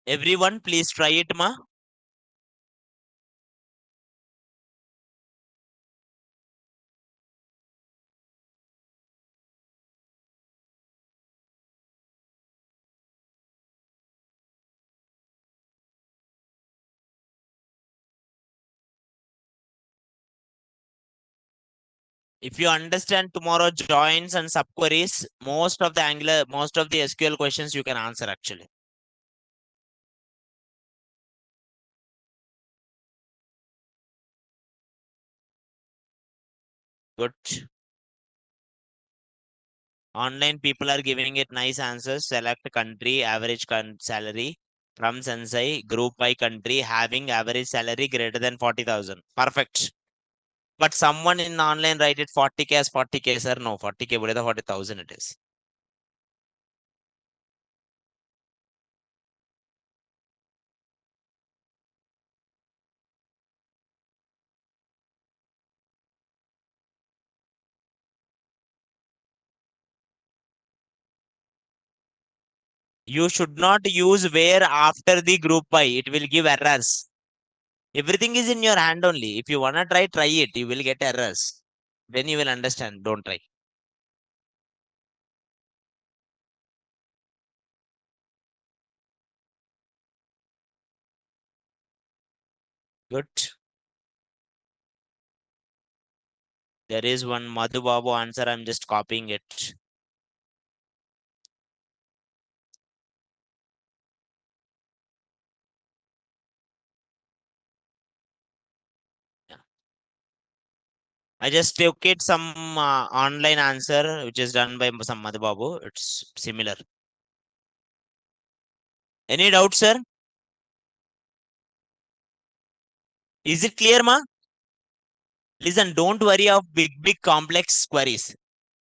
A: Everyone, please try it, ma. If you understand tomorrow joins and subqueries, most of the SQL questions you can answer actually. Good. Online people are giving it nice answers. Select country, average salary from Sensei, group by country, having average salary greater than 40,000. Perfect. But someone in online write it 40K as 40K, sir. No, 40K, बोले तो 40,000 it is. You should not use where after the group by. It will give errors. Everything is in your hand only. If you wanna try, try it. You will get errors. Then you will understand. Don't try. Good. There is one Madhu Babu answer. I'm just copying it. Yeah. I just took it some online answer which is done by some Madhu Babu. It's similar. Any doubt, sir? Is it clear, ma? Listen, don't worry of big complex queries.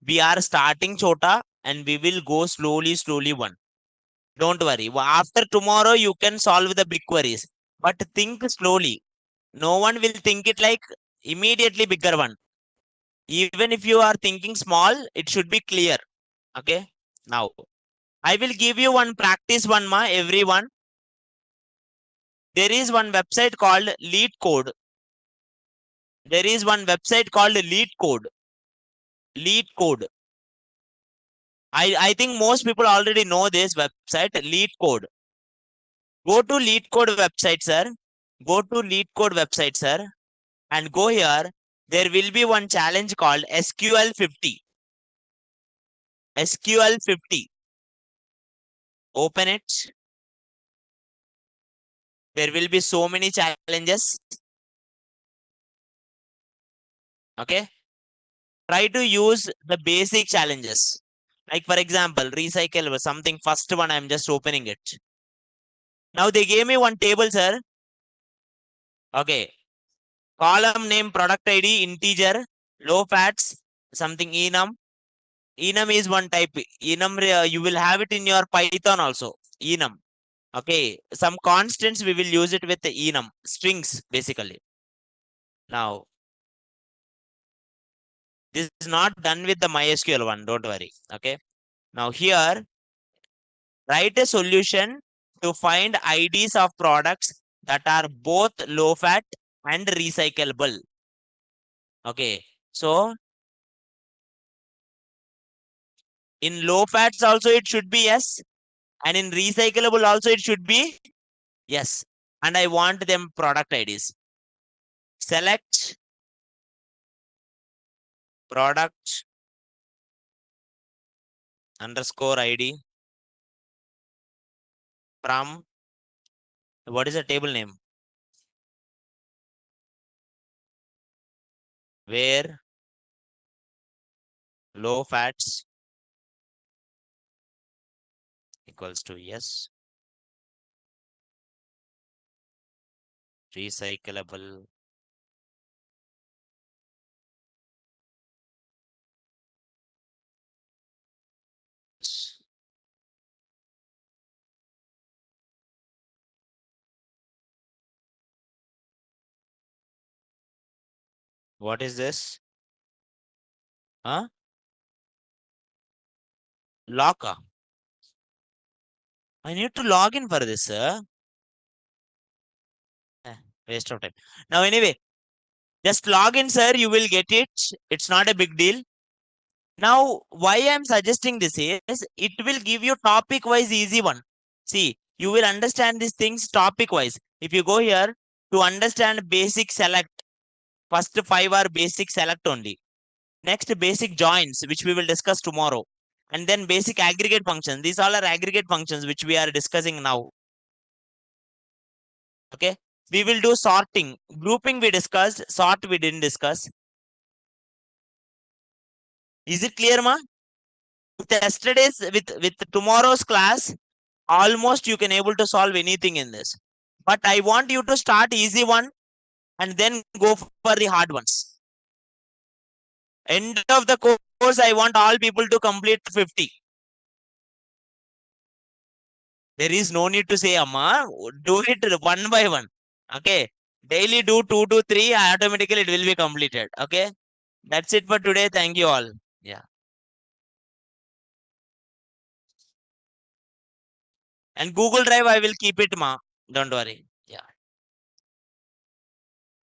A: We are starting chota and we will go slowly one. Don't worry. After tomorrow, you can solve the big queries. But think slowly. No one will think it like immediately bigger one. Even if you are thinking small, it should be clear. Okay. Now, I will give you one practice one, ma, everyone. There is one website called Lead Code. There is one website called Lead Code. Lead Code. I think most people already know this website, Lead Code. Go to Lead Code website, sir. Go to Lead Code website, sir. And go here. There will be one challenge called SQL 50. SQL 50. Open it. There will be so many challenges. Okay. Try to use the basic challenges. Like for example, recycle something. First one, I'm just opening it. Now they gave me one table, sir. Okay. Column name, product ID, integer, low fats, something enum. Enum is one type. Enum, you will have it in your Python also. Enum. Okay. Some constants, we will use it with the enum. Strings, basically. Now, this is not done with the MySQL one. Don't worry. Okay. Now here, write a solution to find IDs of products that are both low fat and recyclable. Okay. So in low fats also it should be yes. And in recyclable also it should be yes. And I want them product IDs. Select product underscore ID from what is the table name? Where low fats equals to yes. Recyclable. What is this? Huh? Lock. I need to log in for this, sir. Eh, waste of time. Now, anyway, just log in, sir. You will get it. It's not a big deal. Now, why I'm suggesting this is it will give you topic wise easy one. See, you will understand these things topic wise. If you go here to understand basic select, first five are basic select only. Next, basic joins, which we will discuss tomorrow. And then basic aggregate functions. These all are aggregate functions which we are discussing now. Okay. We will do sorting. Grouping we discussed. Sort we didn't discuss. Is it clear, ma? With yesterday's, with tomorrow's class, almost you can able to solve anything in this. But I want you to start easy one and then go for the hard ones. End of the course, I want all people to complete 50. There is no need to say, Amma, do it one by one. Okay. Daily do 2 to 3, automatically it will be completed. Okay. That's it for today. Thank you all. Yeah. And Google Drive, I will keep it, ma. Don't worry.